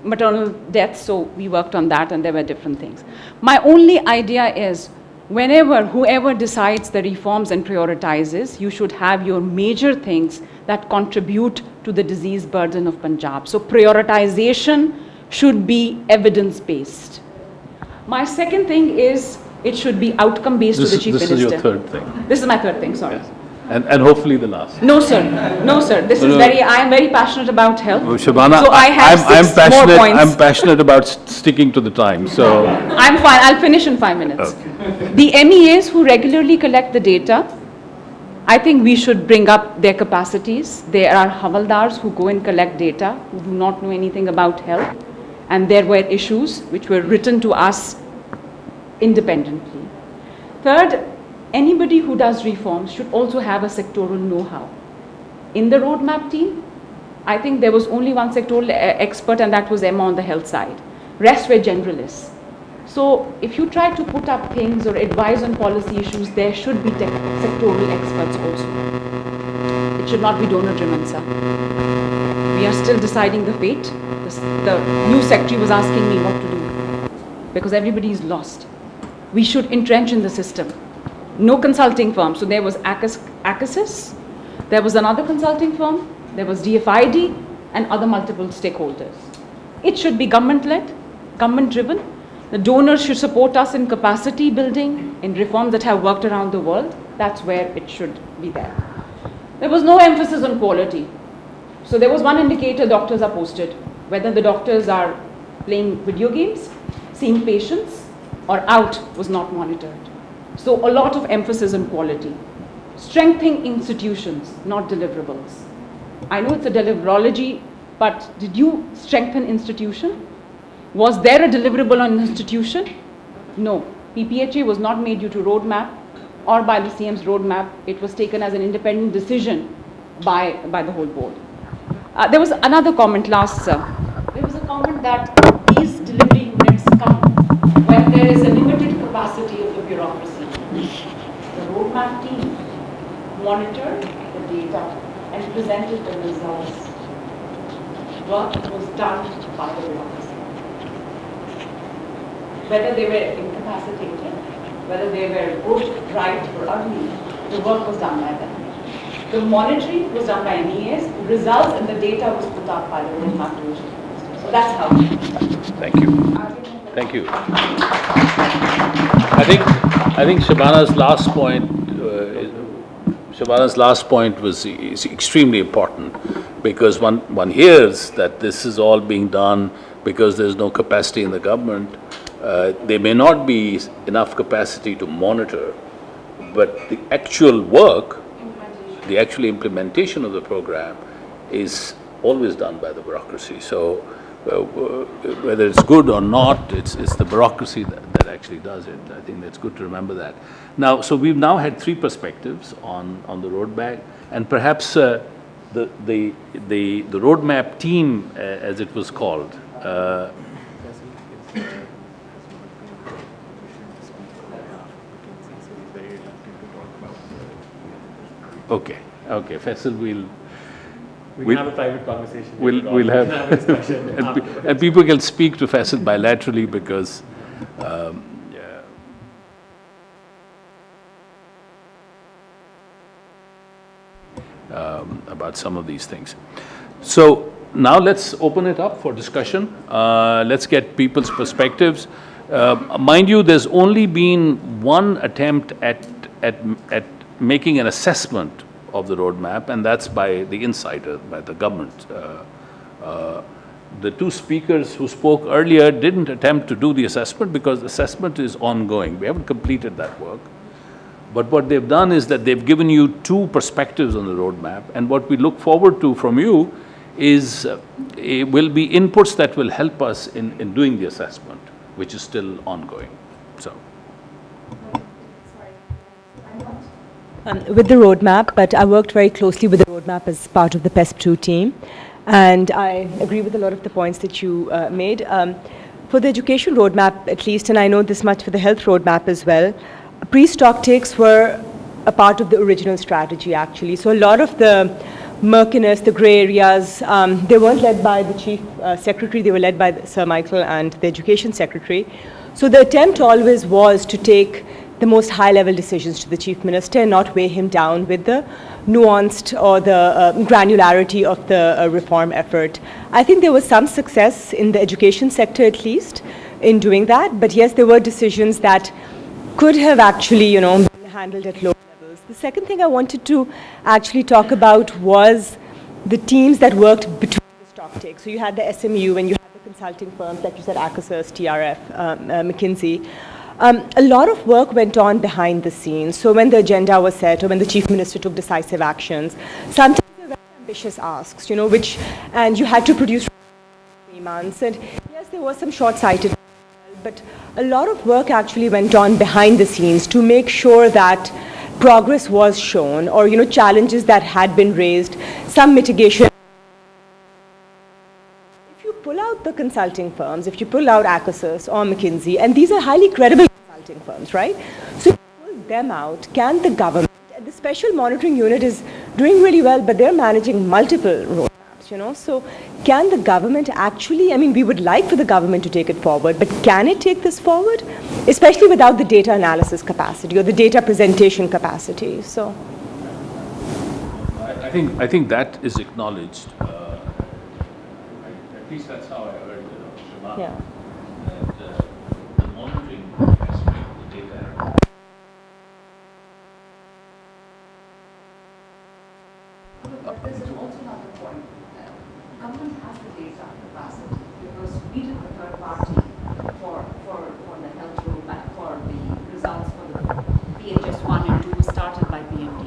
S4: maternal deaths, so we worked on that and there were different things. My only idea is whoever decides the reforms and prioritizes, you should have your major things that contribute to the disease burden of Punjab. So prioritization should be evidence-based. My second thing is it should be outcome-based to the chief minister.
S1: This is your third thing.
S4: This is my third thing, sorry.
S1: Yes. And hopefully the last.
S4: No, sir. No, sir. This is I am very passionate about health.
S1: Shabana,
S4: so I have more points.
S1: I'm passionate about sticking to the time, so.
S4: I'm fine. I'll finish in 5 minutes.
S1: Okay.
S4: The MEAs who regularly collect the data, I think we should bring up their capacities. There are havaldars who go and collect data, who do not know anything about health. And there were issues which were written to us independently. Third, anybody who does reforms should also have a sectoral know-how. In the roadmap team, I think there was only one sectoral expert, and that was Emma on the health side. Rest were generalists. So if you try to put up things or advise on policy issues, there should be sectoral experts also. It should not be donor-driven, sir. We are still deciding the fate. The new secretary was asking me what to do because everybody is lost. We should entrench in the system. No consulting firm. So there was ACASIS, there was another consulting firm, there was DFID, and other multiple stakeholders. It should be government-led, government-driven. The donors should support us in capacity building, in reforms that have worked around the world. That's where it should be there. There was no emphasis on quality. So there was one indicator doctors are posted, whether the doctors are playing video games, seeing patients, or out was not monitored. So a lot of emphasis on quality. Strengthening institutions, not deliverables. I know it's a deliverology, but did you strengthen institution? Was there a deliverable on institution? No. PPHA was not made due to roadmap or by the CM's roadmap. It was taken as an independent decision by the whole board. There was another comment last, sir. There was a comment that these delivery units come when there is a limited capacity of the bureaucracy. The roadmap team monitored the data and presented the results. Work was done by the bureaucracy. Whether they were incapacitated, whether they were good, right, or ugly, the work was done by them. The monitoring was done by MEAs, the results and the data was put up by the roadmap division. So that's how.
S1: Thank you. Thank you. I think Shabana's last point is extremely important, because one hears that this is all being done because there's no capacity in the government. There may not be enough capacity to monitor, but the actual work, the actual implementation of the program is always done by the bureaucracy. So whether it's good or not, it's the bureaucracy that actually does it. I think that's good to remember that. Now, so we've now had three perspectives on the roadmap, and perhaps the roadmap team, as it was called. Okay, Faisal,
S2: We can have a private conversation.
S1: we'll have
S2: a discussion
S1: and people can speak to Faisal bilaterally, because about some of these things. So now let's open it up for discussion. Let's get people's perspectives. Mind you, there's only been one attempt at making an assessment of the roadmap, and that's by the insider, by the government. The two speakers who spoke earlier didn't attempt to do the assessment because the assessment is ongoing. We haven't completed that work. But what they've done is that they've given you two perspectives on the roadmap, and what we look forward to from you is will be inputs that will help us in doing the assessment, which is still ongoing. So.
S5: With the roadmap, but I worked very closely with the roadmap as part of the PESP2 team, and I agree with a lot of the points that you made. For the education roadmap, at least, and I know this much for the health roadmap as well, pre-stocktakes were a part of the original strategy, actually. So a lot of the murkiness, the gray areas, they weren't led by the chief secretary, they were led by Sir Michael and the education secretary. So the attempt always was to take the most high-level decisions to the chief minister and not weigh him down with the nuanced or the granularity of the reform effort. I think there was some success in the education sector, at least, in doing that. But yes, there were decisions that could have actually, been handled at lower levels. The second thing I wanted to actually talk about was the teams that worked between the stocktake. So you had the SMU and you had the consulting firms, like you said, Acasys, TRF, Mckinsey. A lot of work went on behind the scenes. So when the agenda was set or when the chief minister took decisive actions, sometimes they were very ambitious asks, and you had to produce 3 months. And yes, there was some short-sighted, but a lot of work actually went on behind the scenes to make sure that progress was shown, or challenges that had been raised, some mitigation. If you pull out the consulting firms, if you pull out Acasys or Mckinsey, and these are highly credible consulting firms, right? So if you pull them out, can the government, and the special monitoring unit is doing really well, but they're managing multiple roadmaps, so can the government actually, we would like for the government to take it forward, but can it take this forward? Especially without the data analysis capacity or the data presentation capacity, so.
S1: I think that is acknowledged. At least that's how I heard it, Shabana.
S5: Yeah.
S1: That the monitoring aspect of the data.
S4: There's also another point. Government has the data capacity because we did the third party for the health roadmap, for the results for the PHS 1 and 2 started by BMD.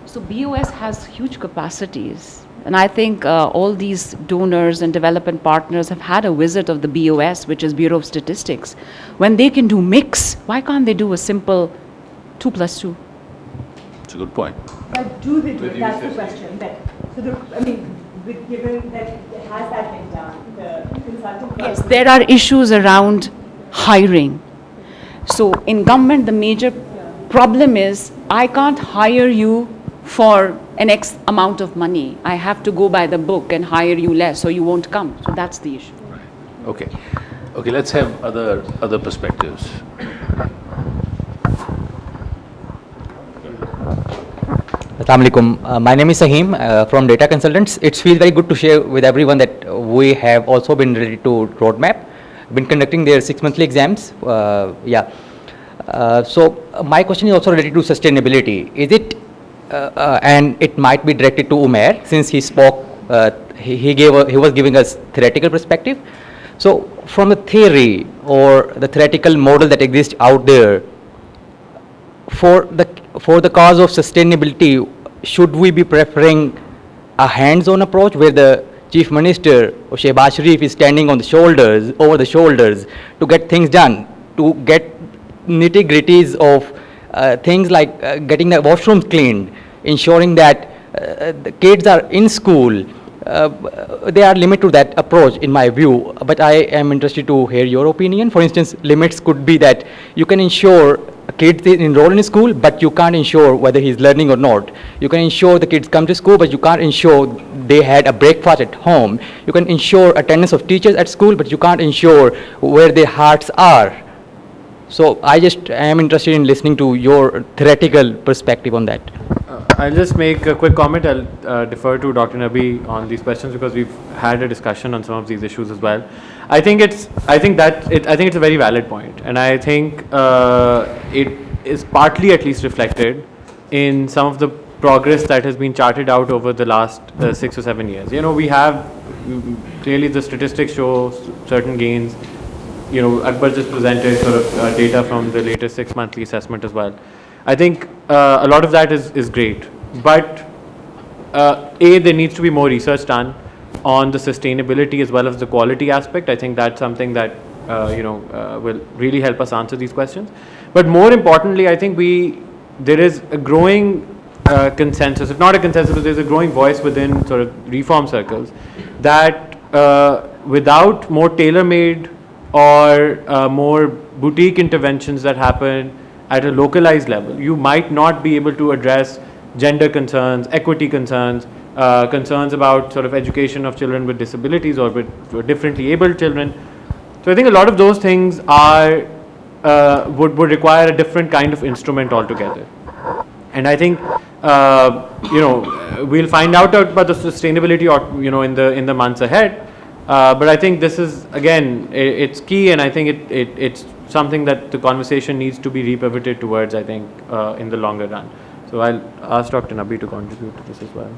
S4: So BOS has huge capacities And I think all these donors and development partners have had a visit of the BOS, which is Bureau of Statistics. When they can do mix, why can't they do a simple 2 plus 2?
S1: It's a good point.
S5: But do they do it? That's the question. Given that has that been done, the consultant.
S4: Yes, there are issues around hiring. So in government, the major problem is I can't hire you for an X amount of money. I have to go by the book and hire you less, so you won't come. So that's the issue.
S1: Okay. Okay, let's have other perspectives.
S6: Assalamu alaikum. My name is Saheem from Data Consultants. It feels very good to share with everyone that we have also been related to roadmap, been conducting their 6-monthly exams. So my question is also related to sustainability. Is it, and it might be directed to Umair, since he spoke, he was giving us theoretical perspective. So from the theory or the theoretical model that exists out there, for the cause of sustainability, should we be preferring a hands-on approach where the Chief Minister or Shehbaz Sharif is standing on the shoulders, over the shoulders to get things done, to get nitty-gritties of things like getting the washrooms cleaned, ensuring that the kids are in school? They are limited to that approach in my view, but I am interested to hear your opinion. For instance, limits could be that you can ensure kids enroll in school, but you can't ensure whether he's learning or not. You can ensure the kids come to school, but you can't ensure they had a breakfast at home. You can ensure attendance of teachers at school, but you can't ensure where their hearts are. So I just am interested in listening to your theoretical perspective on that.
S2: I'll just make a quick comment. I'll defer to Dr. Nabi on these questions because we've had a discussion on some of these issues as well. I think it's a very valid point, and I think it is partly at least reflected in some of the progress that has been charted out over the last 6 or 7 years. You know, we have clearly the statistics show certain gains. You know, Akbar just presented sort of data from the latest 6-monthly assessment as well. I think a lot of that is great, but there needs to be more research done on the sustainability as well as the quality aspect. I think that's something that will really help us answer these questions. But more importantly, I think there is a growing consensus, if not a consensus, but there's a growing voice within sort of reform circles that without more tailor-made or more boutique interventions that happen at a localized level, you might not be able to address gender concerns, equity concerns, concerns about sort of education of children with disabilities or with differently abled children. So I think a lot of those things are would require a different kind of instrument altogether. And I think we'll find out about the sustainability in the months ahead. But I think this is, again, it's key, and I think it's something that the conversation needs to be repivoted towards, I think, in the longer run. So I'll ask Dr. Nabi to contribute to this as well.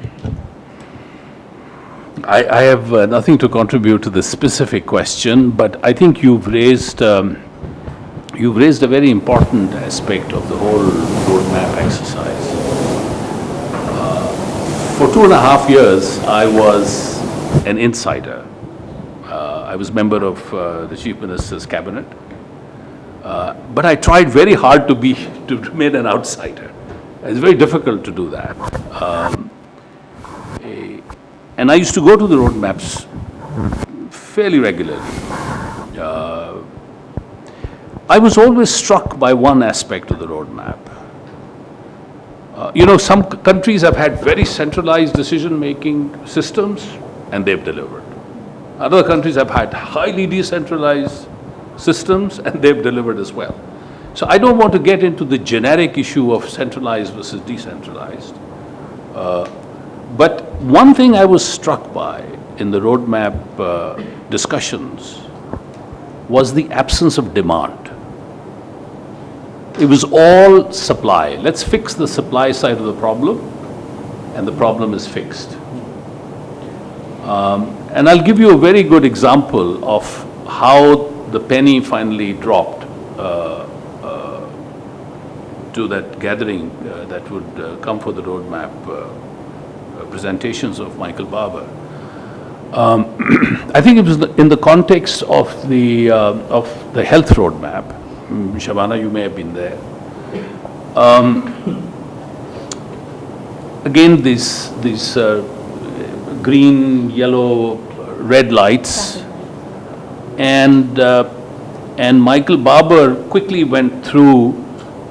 S1: I have nothing to contribute to this specific question, but I think you've raised a very important aspect of the whole roadmap exercise. For 2.5 years, I was an insider. I was member of the Chief Minister's cabinet, but I tried very hard to remain an outsider. It's very difficult to do that. And I used to go to the roadmaps fairly regularly. I was always struck by one aspect of the roadmap. Some countries have had very centralized decision-making systems, and they've delivered. Other countries have had highly decentralized systems, and they've delivered as well. So I don't want to get into the generic issue of centralized versus decentralized. But one thing I was struck by in the roadmap discussions was the absence of demand. It was all supply. Let's fix the supply side of the problem, and the problem is fixed. And I'll give you a very good example of how the penny finally dropped to that gathering that would come for the roadmap presentations of Michael Barber. I think it was in the context of the health roadmap. Shabana, you may have been there. Again, these green, yellow, red lights, and Michael Barber quickly went through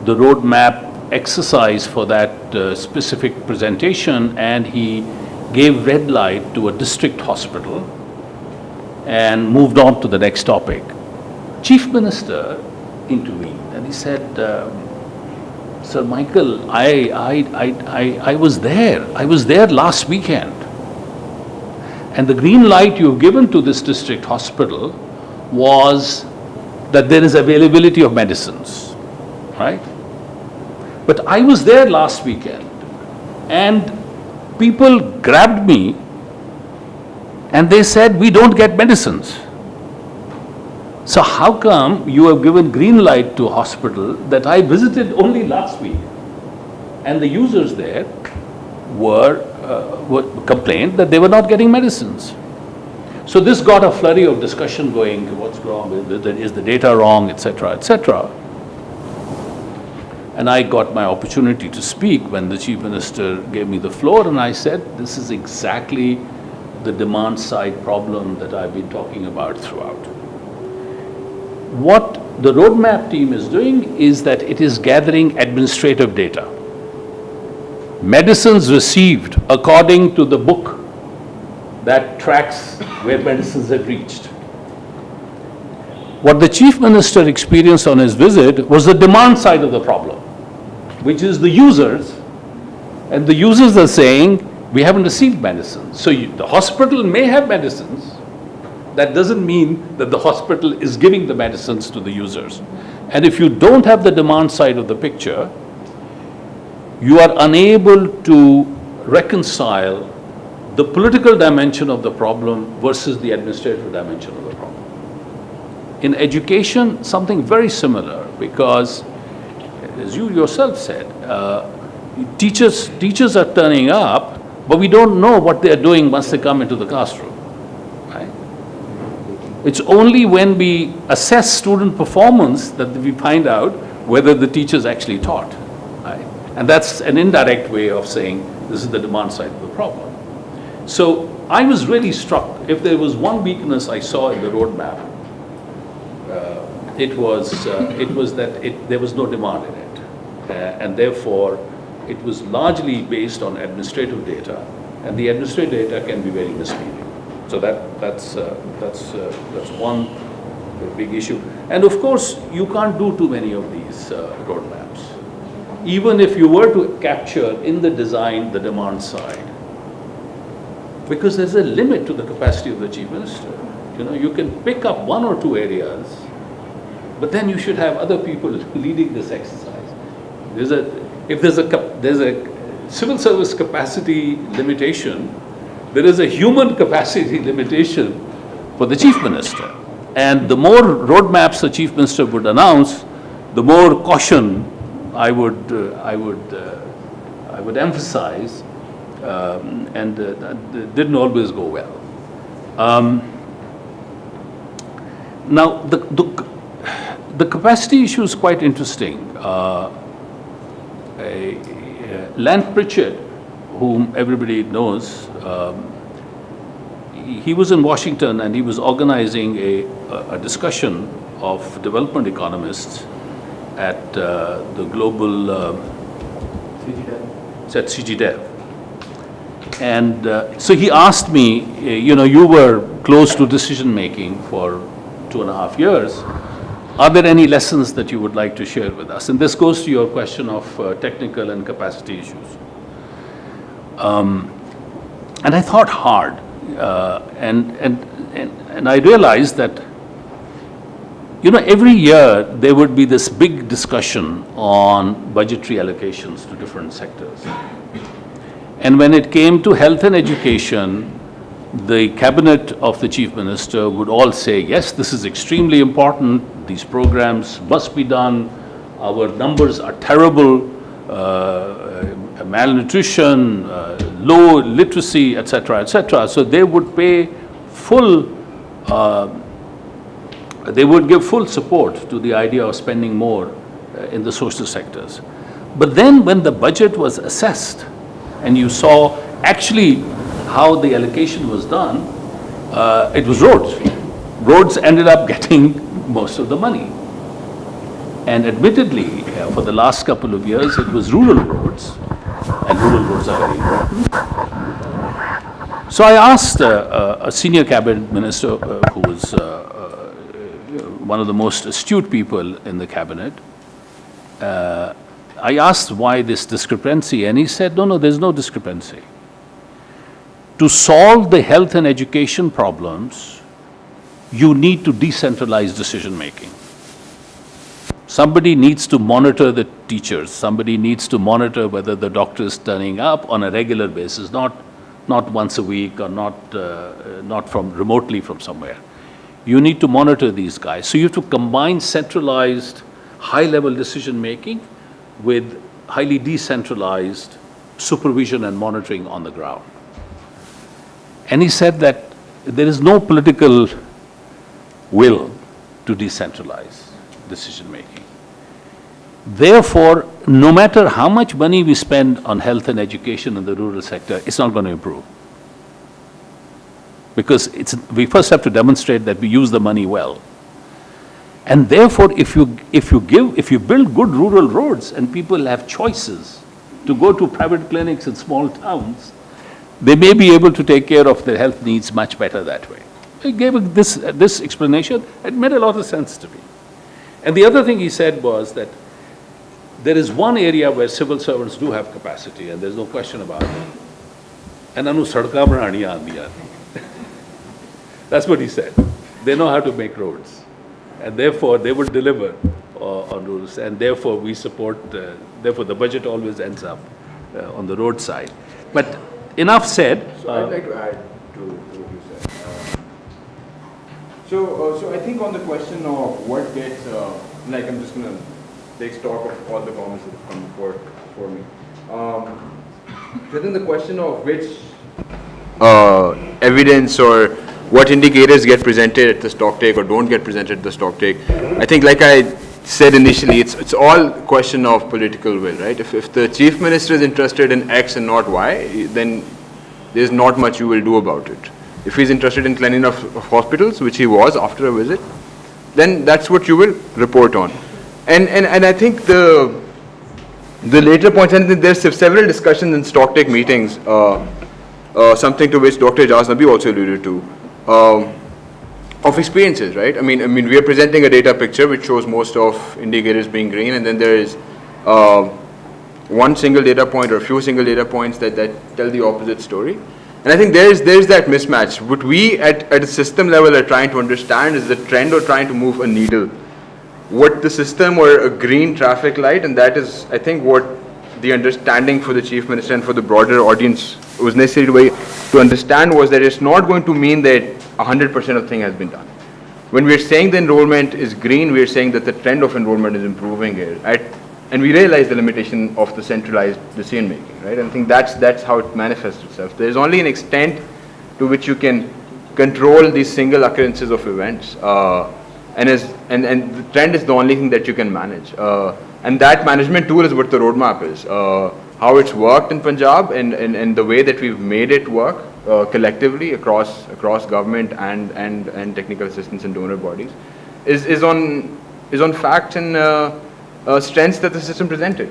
S1: the roadmap exercise for that specific presentation, and he gave red light to a district hospital and moved on to the next topic. Chief Minister intervened and he said, Sir Michael, I was there. I was there last weekend. And the green light you've given to this district hospital was that there is availability of medicines, right? But I was there last weekend and people grabbed me and they said, we don't get medicines. So how come you have given green light to a hospital that I visited only last week? And the users there were complained that they were not getting medicines. So this got a flurry of discussion going, what's wrong with it, is the data wrong, etc., etc. And I got my opportunity to speak when the Chief Minister gave me the floor, and I said, this is exactly the demand side problem that I've been talking about throughout. What the roadmap team is doing is that it is gathering administrative data. Medicines received according to the book that tracks where medicines have reached. What the Chief Minister experienced on his visit was the demand side of the problem, which is the users, and the users are saying, we haven't received medicines. So the hospital may have medicines. That doesn't mean that the hospital is giving the medicines to the users. And if you don't have the demand side of the picture, you are unable to reconcile the political dimension of the problem versus the administrative dimension of the problem. In education, something very similar, because as you yourself said, teachers are turning up, but we don't know what they are doing once they come into the classroom. Right? It's only when we assess student performance that we find out whether the teachers actually taught. Right? And that's an indirect way of saying this is the demand side of the problem. So I was really struck. If there was one weakness I saw in the roadmap, it was that there was no demand in it, and therefore it was largely based on administrative data, and the administrative data can be very misleading. So that's one big issue. And of course, you can't do too many of these roadmaps. Even if you were to capture in the design the demand side, because there's a limit to the capacity of the Chief Minister. You know, you can pick up one or two areas, but then you should have other people leading this exercise. If there's a civil service capacity limitation, there is a human capacity limitation for the Chief Minister. And the more roadmaps the Chief Minister would announce, the more caution I would emphasize, and that didn't always go well. Now, the capacity issue is quite interesting. Lant Pritchard, whom everybody knows, he was in Washington and he was organizing a discussion of development economists at the global CGDEV. And so he asked me, you were close to decision making for 2.5 years. Are there any lessons that you would like to share with us? And this goes to your question of technical and capacity issues. And I thought hard, and I realized that, every year there would be this big discussion on budgetary allocations to different sectors. And when it came to health and education, the cabinet of the Chief Minister would all say, yes, this is extremely important, these programs must be done, our numbers are terrible, malnutrition, low literacy, etc., etc. So they would pay full, they would give full support to the idea of spending more in the social sectors. But then when the budget was assessed and you saw actually how the allocation was done, it was roads. Roads ended up getting most of the money. And admittedly, for the last couple of years, it was rural roads, and rural roads are very important. So I asked a senior cabinet minister who was one of the most astute people in the cabinet, I asked why this discrepancy, and he said, no, there's no discrepancy. To solve the health and education problems, you need to decentralize decision-making. Somebody needs to monitor the teachers. Somebody needs to monitor whether the doctor is turning up on a regular basis, not once a week or not from remotely from somewhere. You need to monitor these guys. So you have to combine centralized, high-level decision-making with highly decentralized supervision and monitoring on the ground. And he said that there is no political will to decentralize decision-making. Therefore, no matter how much money we spend on health and education in the rural sector, it's not going to improve. Because we first have to demonstrate that we use the money well. And therefore, if you build good rural roads and people have choices to go to private clinics in small towns, they may be able to take care of their health needs much better that way. He gave this explanation. It made a lot of sense to me. And the other thing he said was that there is one area where civil servants do have capacity, and there's no question about it. And anu sadka banani aandiyan. That's what he said. They know how to make roads, and therefore they would deliver on roads, and therefore we support. Therefore, the budget always ends up on the road side. But enough said.
S3: So I'd like to add to what you said. So I think on the question of what gets, like I'm just going to take stock of all the comments that have come before me. So I think the question of which evidence or what indicators get presented at the Stocktake or don't get presented at the Stocktake, I think like I said initially, it's all question of political will, right? If the chief minister is interested in X and not Y, then there's not much you will do about it. If he's interested in cleanliness of hospitals, which he was after a visit, then that's what you will report on. And I think the later points, and there's several discussions in Stocktake meetings, something to which Dr. Ijaz Nabi also alluded to, of experiences, right? I mean, we are presenting a data picture which shows most of indicators being green, and then there is one single data point or a few single data points that tell the opposite story. And I think there's that mismatch. What we at a system level are trying to understand is the trend or trying to move a needle. What the system or a green traffic light, and that is, I think, what the understanding for the chief minister and for the broader audience was necessary to understand was that it's not going to mean that 100% of thing has been done. When we're saying the enrollment is green, we're saying that the trend of enrollment is improving here. And we realize the limitation of the centralized decision making, right? And I think that's how it manifests itself. There's only an extent to which you can control these single occurrences of events, and the trend is the only thing that you can manage. And that management tool is what the roadmap is. How it's worked in Punjab and the way that we've made it work collectively across government and technical assistance and donor bodies is on facts and strengths that the system presented.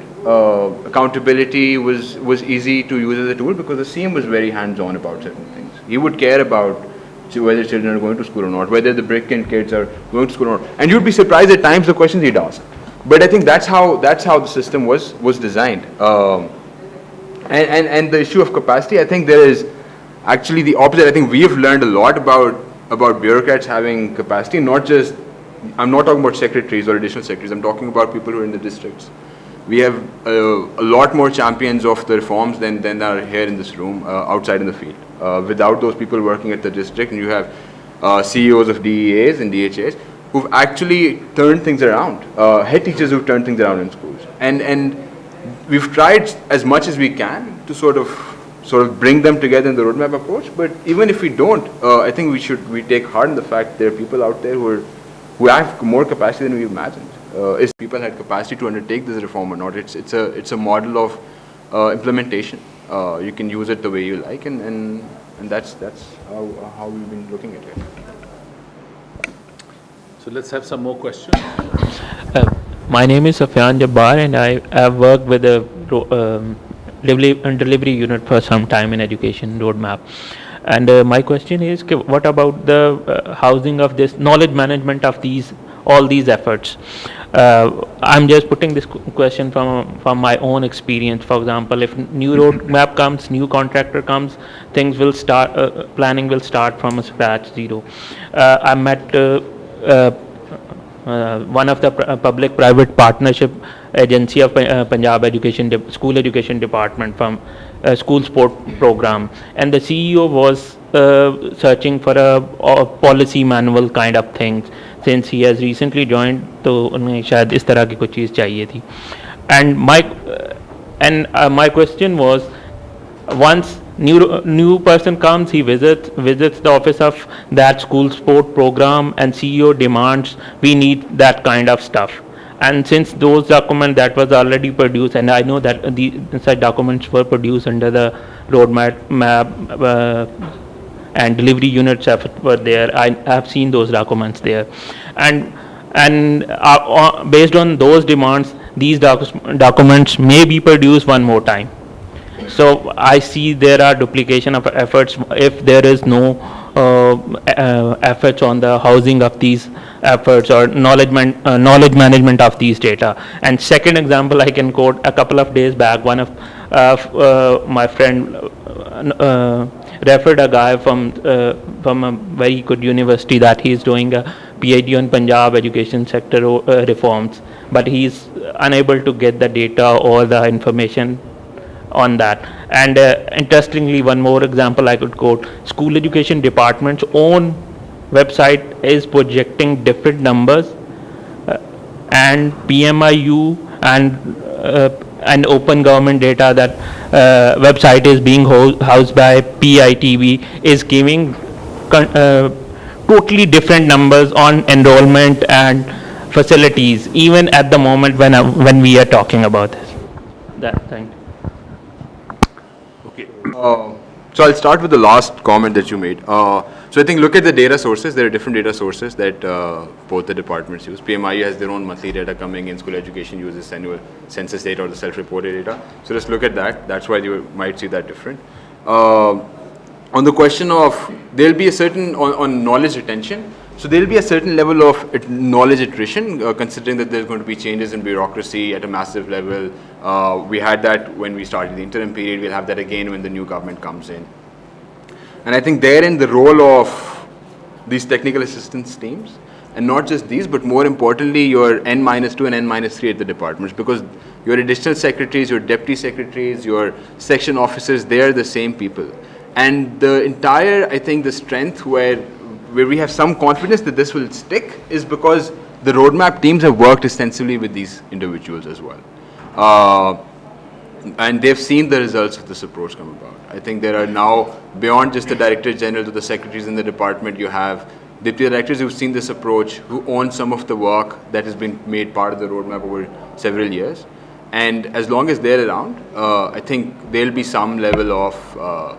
S3: Accountability was easy to use as a tool because the CM was very hands-on about certain things. He would care about whether children are going to school or not, whether the brick-in kids are going to school or not. And you'd be surprised at times the questions he'd ask. But I think that's how the system was designed. And the issue of capacity, I think there is actually the opposite. I think we have learned a lot about bureaucrats having capacity, not just, I'm not talking about secretaries or additional secretaries, I'm talking about people who are in the districts. We have a lot more champions of the reforms than are here in this room, outside in the field. Without those people working at the district, and you have CEOs of DEAs and DHAs who've actually turned things around, head teachers who've turned things around in schools. And we've tried as much as we can to sort of sort of bring them together in the roadmap approach. But even if we don't, I think we take heart in the fact there are people out there who have more capacity than we imagined. If people had capacity to undertake this reform or not, it's a model of implementation. You can use it the way you like, and that's how we've been looking at it.
S1: So let's have some more questions.
S7: My name is Safyan Jabbar, and I have worked with the delivery unit for some time in education roadmap. And my question is, what about the housing of this knowledge management of all these efforts? I'm just putting this question from my own experience. For example, if new roadmap comes, new contractor comes, things will start, planning will start from a scratch, zero. I met one of the public-private partnership agency of Punjab School Education Department from school sport program, and the CEO was searching for a policy manual kind of things, since he has recently joined, तो उन्हें शायद इस तरह की कुछ चीज़ चाहिए थी. And my question was, once new person comes, he visits the office of that school sport program, and CEO demands we need that kind of stuff. And since those documents that was already produced, and I know that such documents were produced under the roadmap and delivery units were there. I have seen those documents there, and based on those demands, these documents may be produced one more time. So I see there are duplication of efforts if there is no efforts on the housing of these efforts or knowledge management of these data. And second example, I can quote a couple of days back, one of my friend referred a guy from a very good university that he is doing a PhD on Punjab education sector reforms, but he is unable to get the data or the information on that. And interestingly, one more example I could quote, school education department's own website is projecting different numbers, and PMIU and open government data that website is being housed by PITB is giving totally different numbers on enrollment and facilities, even at the moment when we are talking about this. Thank you.
S1: Okay.
S3: So I'll start with the last comment that you made. So I think look at the data sources. There are different data sources that both the departments use. PMIU has their own monthly data coming in. School education uses annual census data or the self-reported data. So just look at that. That's why you might see that different. On the question of there'll be a certain on knowledge retention. So there'll be a certain level of knowledge attrition, considering that there's going to be changes in bureaucracy at a massive level. We had that when we started the interim period. We'll have that again when the new government comes in. And I think therein the role of these technical assistance teams, and not just these, but more importantly, your N-2 and N-3 at the departments, because your additional secretaries, your deputy secretaries, your section officers, they are the same people. And the entire, I think, the strength where we have some confidence that this will stick is because the roadmap teams have worked extensively with these individuals as well. And they've seen the results of this approach come about. I think there are now, beyond just the director general to the secretaries in the department, you have deputy directors who've seen this approach, who own some of the work that has been made part of the roadmap over several years. And as long as they're around, I think there'll be some level of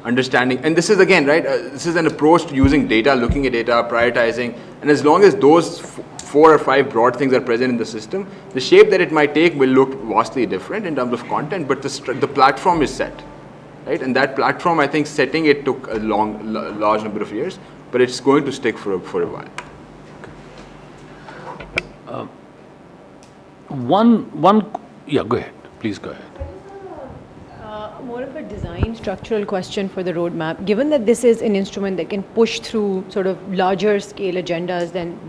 S3: understanding. And this is again, right, this is an approach to using data, looking at data, prioritizing. And as long as those 4 or 5 broad things are present in the system, the shape that it might take will look vastly different in terms of content, but the platform is set, right? And that platform, I think setting it took a large number of years, but it's going to stick for a while.
S1: Yeah, go ahead. Please go ahead.
S8: More of a design structural question for the roadmap. Given that this is an instrument that can push through sort of larger scale agendas than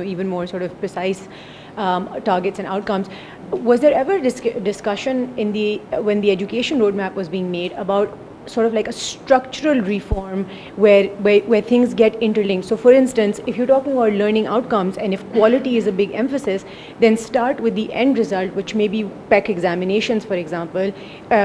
S8: even more sort of precise targets and outcomes, was there ever discussion when the education roadmap was being made about sort of like a structural reform where things get interlinked. So for instance, if you're talking about learning outcomes and if quality is a big emphasis, then start with the end result, which may be PEC examinations, for example,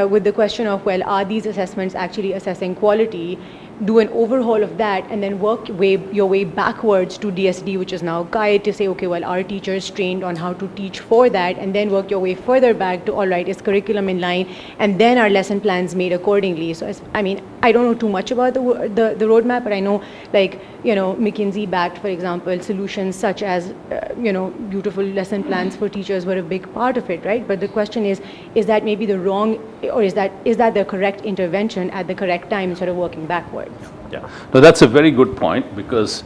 S8: with the question of, well, are these assessments actually assessing quality? Do an overhaul of that and then work your way backwards to DSD, which is now guide, to say, okay, well, are teachers trained on how to teach for that? And then work your way further back to, all right, is curriculum in line? And then are lesson plans made accordingly? So, I mean, I don't know too much about the roadmap, but I know, like, you know, Mckinsey backed, for example, solutions such as, you know, beautiful lesson plans for teachers were a big part of it, right? But the question is that maybe the wrong, or is that the correct intervention at the correct time instead of working backwards?
S1: Yeah, no, that's a very good point, because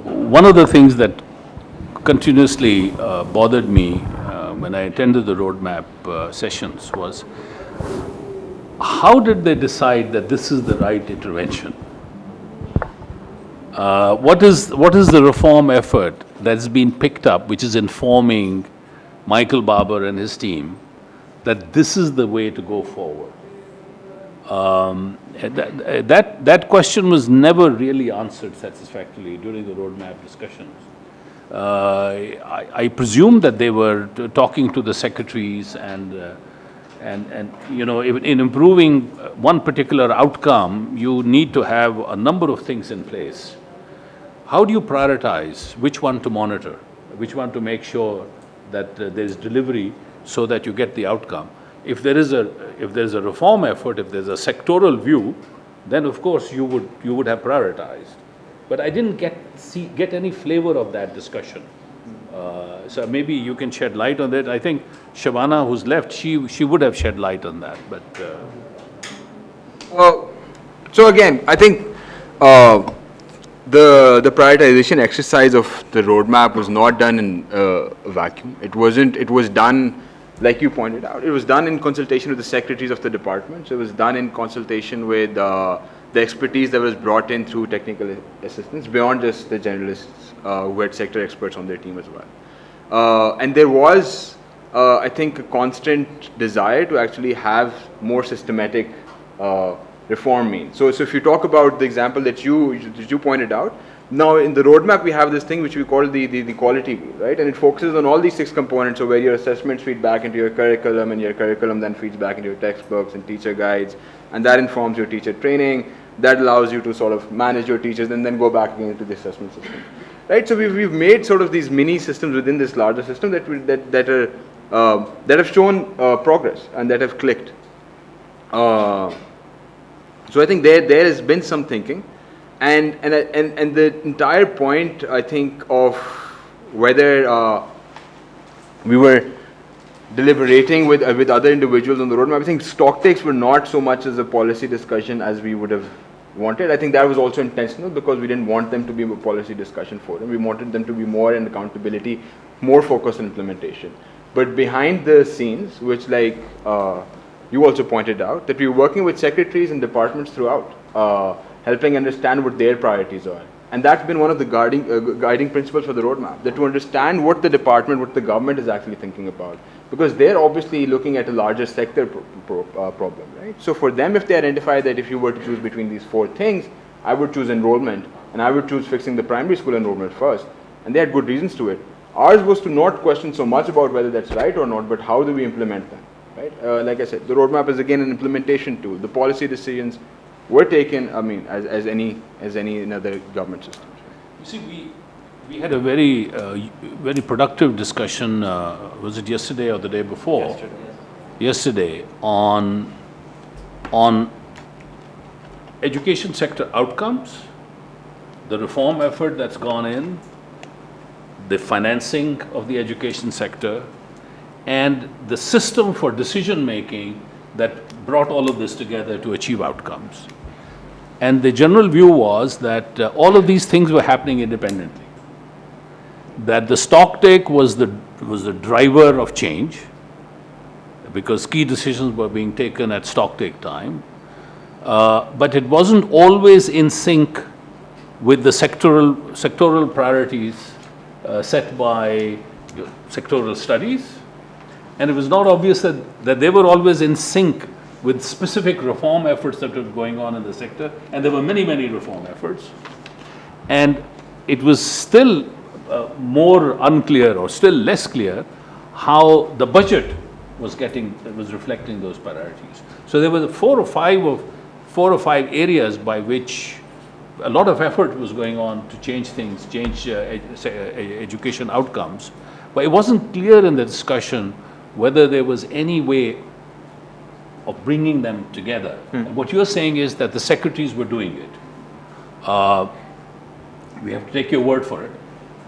S1: one of the things that continuously bothered me when I attended the roadmap sessions was, how did they decide that this is the right intervention? What is the reform effort that's been picked up, which is informing Michael Barber and his team that this is the way to go forward? That question was never really answered satisfactorily during the roadmap discussions. I presume that they were talking to the secretaries and you know, in improving one particular outcome, you need to have a number of things in place. How do you prioritize which one to monitor, which one to make sure that there is delivery so that you get the outcome? If there is a reform effort, if there's a sectoral view, then of course you would have prioritized. But I didn't get any flavor of that discussion. So maybe you can shed light on that. I think Shabana, who's left, she would have shed light on that. But
S3: so again, I think the prioritization exercise of the roadmap was not done in a vacuum. It was done, like you pointed out, it was done in consultation with the secretaries of the departments. It was done in consultation with the expertise that was brought in through technical assistance, beyond just the generalists who had sector experts on their team as well. And there was, I think, a constant desire to actually have more systematic reform means. So if you talk about the example that you pointed out, now in the roadmap we have this thing which we call the quality wheel, right? And it focuses on all these 6 components, so where your assessments feed back into your curriculum, and your curriculum then feeds back into your textbooks and teacher guides, and that informs your teacher training, that allows you to sort of manage your teachers and then go back again into the assessment system, right? So we've made sort of these mini systems within this larger system that have shown progress and that have clicked. So I think there has been some thinking, and the entire point, I think, of whether we were deliberating with other individuals on the roadmap, I think stocktakes were not so much as a policy discussion as we would have wanted. I think that was also intentional, because we didn't want them to be a policy discussion forum. We wanted them to be more in accountability, more focused on implementation. But behind the scenes, which, like you also pointed out, that we were working with secretaries and departments throughout, helping understand what their priorities are. And that's been one of the guiding principles for the roadmap, that to understand what the department, what the government is actually thinking about. Because they're obviously looking at a larger sector problem, right? So for them, if they identify that if you were to choose between these 4 things, I would choose enrollment, and I would choose fixing the primary school enrollment first, and they had good reasons to it. Ours was to not question so much about whether that's right or not, but how do we implement them, right? Like I said, the roadmap is again an implementation tool. The policy decisions were taken, I mean, as any in other government systems.
S1: you see, we had a very productive discussion, was it yesterday or the day before? Yesterday on education sector outcomes, the reform effort that's gone in, the financing of the education sector, and the system for decision making that brought all of this together to achieve outcomes. And the general view was that all of these things were happening independently. That the stocktake was the driver of change, because key decisions were being taken at stocktake time, but it wasn't always in sync with the sectoral priorities set by sectoral studies, and it was not obvious that they were always in sync with specific reform efforts that were going on in the sector, and there were many, many reform efforts. And it was still more unclear or still less clear how the budget was reflecting those priorities. So there were four or five areas by which a lot of effort was going on to change things, change education outcomes, but it wasn't clear in the discussion whether there was any way of bringing them together. And what you're saying is that the secretaries were doing it. We have to take your word for it,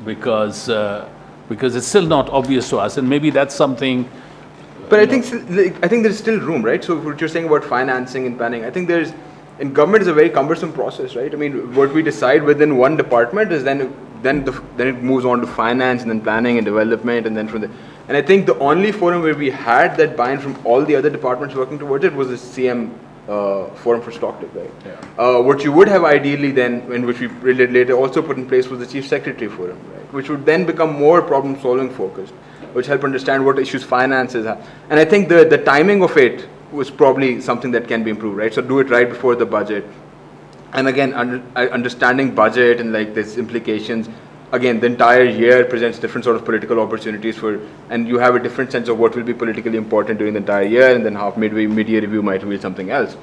S1: because it's still not obvious to us, and maybe that's something.
S3: But I think there's still room, right? So what you're saying about financing and planning, I think in government is a very cumbersome process, right? I mean, what we decide within one department is then it moves on to finance and then planning and development, and then and I think the only forum where we had that buy-in from all the other departments working towards it was the CM forum for Stocktake, right? Yeah. What you would have ideally then, and which we later also put in place, was the Chief Secretary forum, right? Which would then become more problem-solving focused, which help understand what issues finances have. And I think the timing of it was probably something that can be improved, right? So do it right before the budget. And again, understanding budget and like this implications, again, the entire year presents different sort of political opportunities and you have a different sense of what will be politically important during the entire year, and then mid-year review might reveal something else.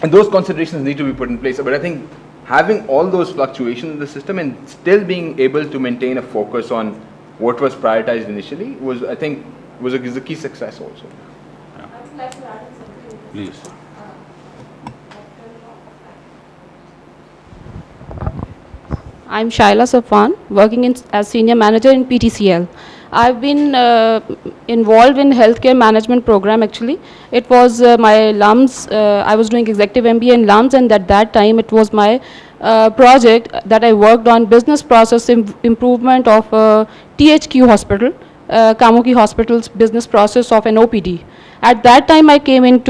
S3: And those considerations need to be put in place. But I think having all those fluctuations in the system and still being able to maintain a focus on what was prioritized initially was a key success also.
S1: Yeah. I would like to add something. Please.
S9: I'm Shaila Safwan, working as Senior Manager in PTCL. I've been involved in healthcare management program actually. It was my LUMS, I was doing executive MBA in LUMS, and at that time it was my project that I worked on business process improvement of THQ hospital, Kamuki Hospital's business process of an OPD. At that time I came in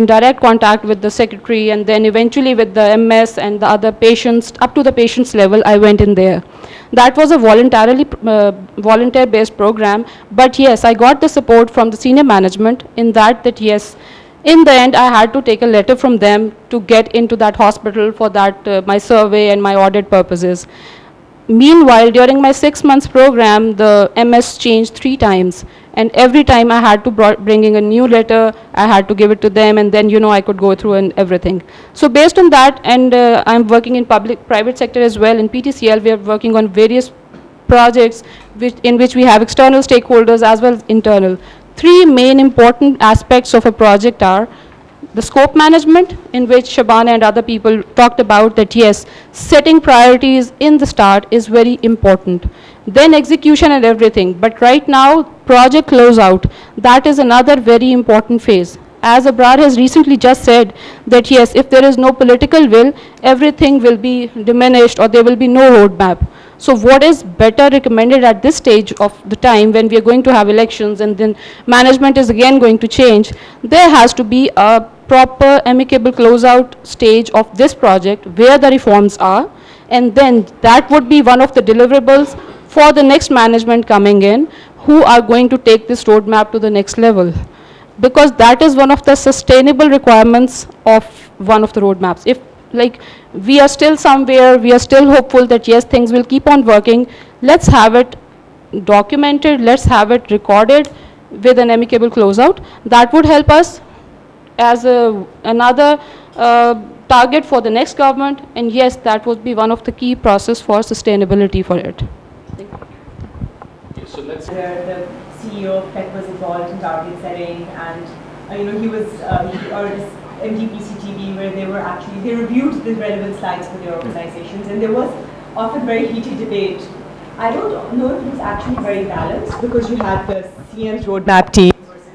S9: direct contact with the secretary, and then eventually with the MS and the other patients, up to the patient's level I went in there. That was a volunteer-based program, but yes, I got the support from the senior management in that yes, in the end I had to take a letter from them to get into that hospital for that my survey and my audit purposes. Meanwhile, during my 6 months program, the MS changed 3 times, and every time I had to bring in a new letter, I had to give it to them, and then I could go through and everything. So based on that, and I'm working in private sector as well. In PTCL, we are working on various projects in which we have external stakeholders as well as internal. 3 main important aspects of a project are the scope management, in which Shabana and other people talked about that yes, setting priorities in the start is very important. Then execution and everything. But right now, project closeout, that is another very important phase. As Abrar has recently just said that yes, if there is no political will, everything will be diminished or there will be no roadmap. So what is better recommended at this stage of the time when we are going to have elections and then management is again going to change, there has to be a proper amicable closeout stage of this project where the reforms are, and then that would be one of the deliverables for the next management coming in, who are going to take this roadmap to the next level. Because that is one of the sustainable requirements of one of the roadmaps. If we are still somewhere, we are still hopeful that yes, things will keep on working, let's have it documented, let's have it recorded with an amicable closeout. That would help us as another target for the next government, and yes, that would be one of the key process for sustainability for it.
S1: Okay, so let's.
S5: The CEO of Tech was involved in target setting, and he was MDPCTV, where they reviewed the relevant slides for their organizations, and there was often very heated debate. I don't know if it was actually very balanced, because you had the CM's roadmap team versus,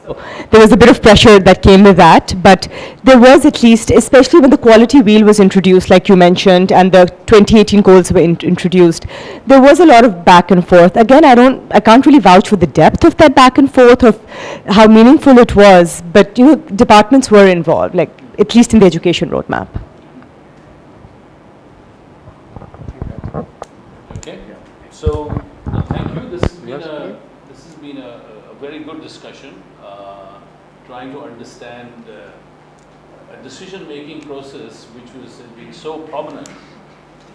S5: so there was a bit of pressure that came with that, but there was at least, especially when the quality wheel was introduced, like you mentioned, and the 2018 goals were introduced, there was a lot of back and forth. Again, I can't really vouch for the depth of that back and forth, of how meaningful it was, but departments were involved, at least in the education roadmap.
S1: Okay, so thank you. This has been a very good discussion. trying to understand a decision-making process which was being so prominent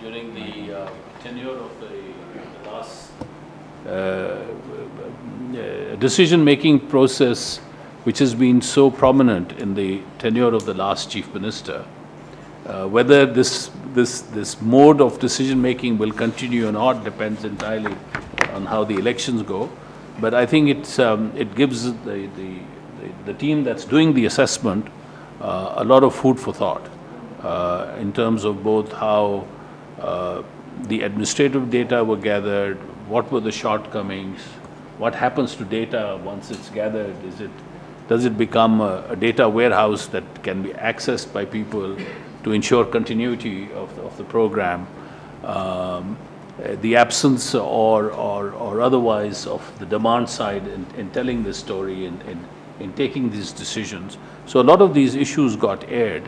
S1: during the tenure of the last decision-making process which has been so prominent in the tenure of the last chief minister. Whether this mode of decision-making will continue or not depends entirely on how the elections go. But I think it gives the team that's doing the assessment a lot of food for thought in terms of both how the administrative data were gathered, what were the shortcomings, what happens to data once it's gathered, does it become a data warehouse that can be accessed by people to ensure continuity of the program, the absence or otherwise of the demand side in telling this story, in taking these decisions. So a lot of these issues got aired,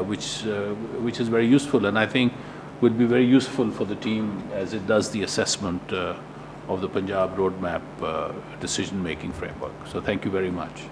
S1: which is very useful, and I think will be very useful for the team as it does the assessment of the Punjab roadmap decision-making framework. So thank you very much.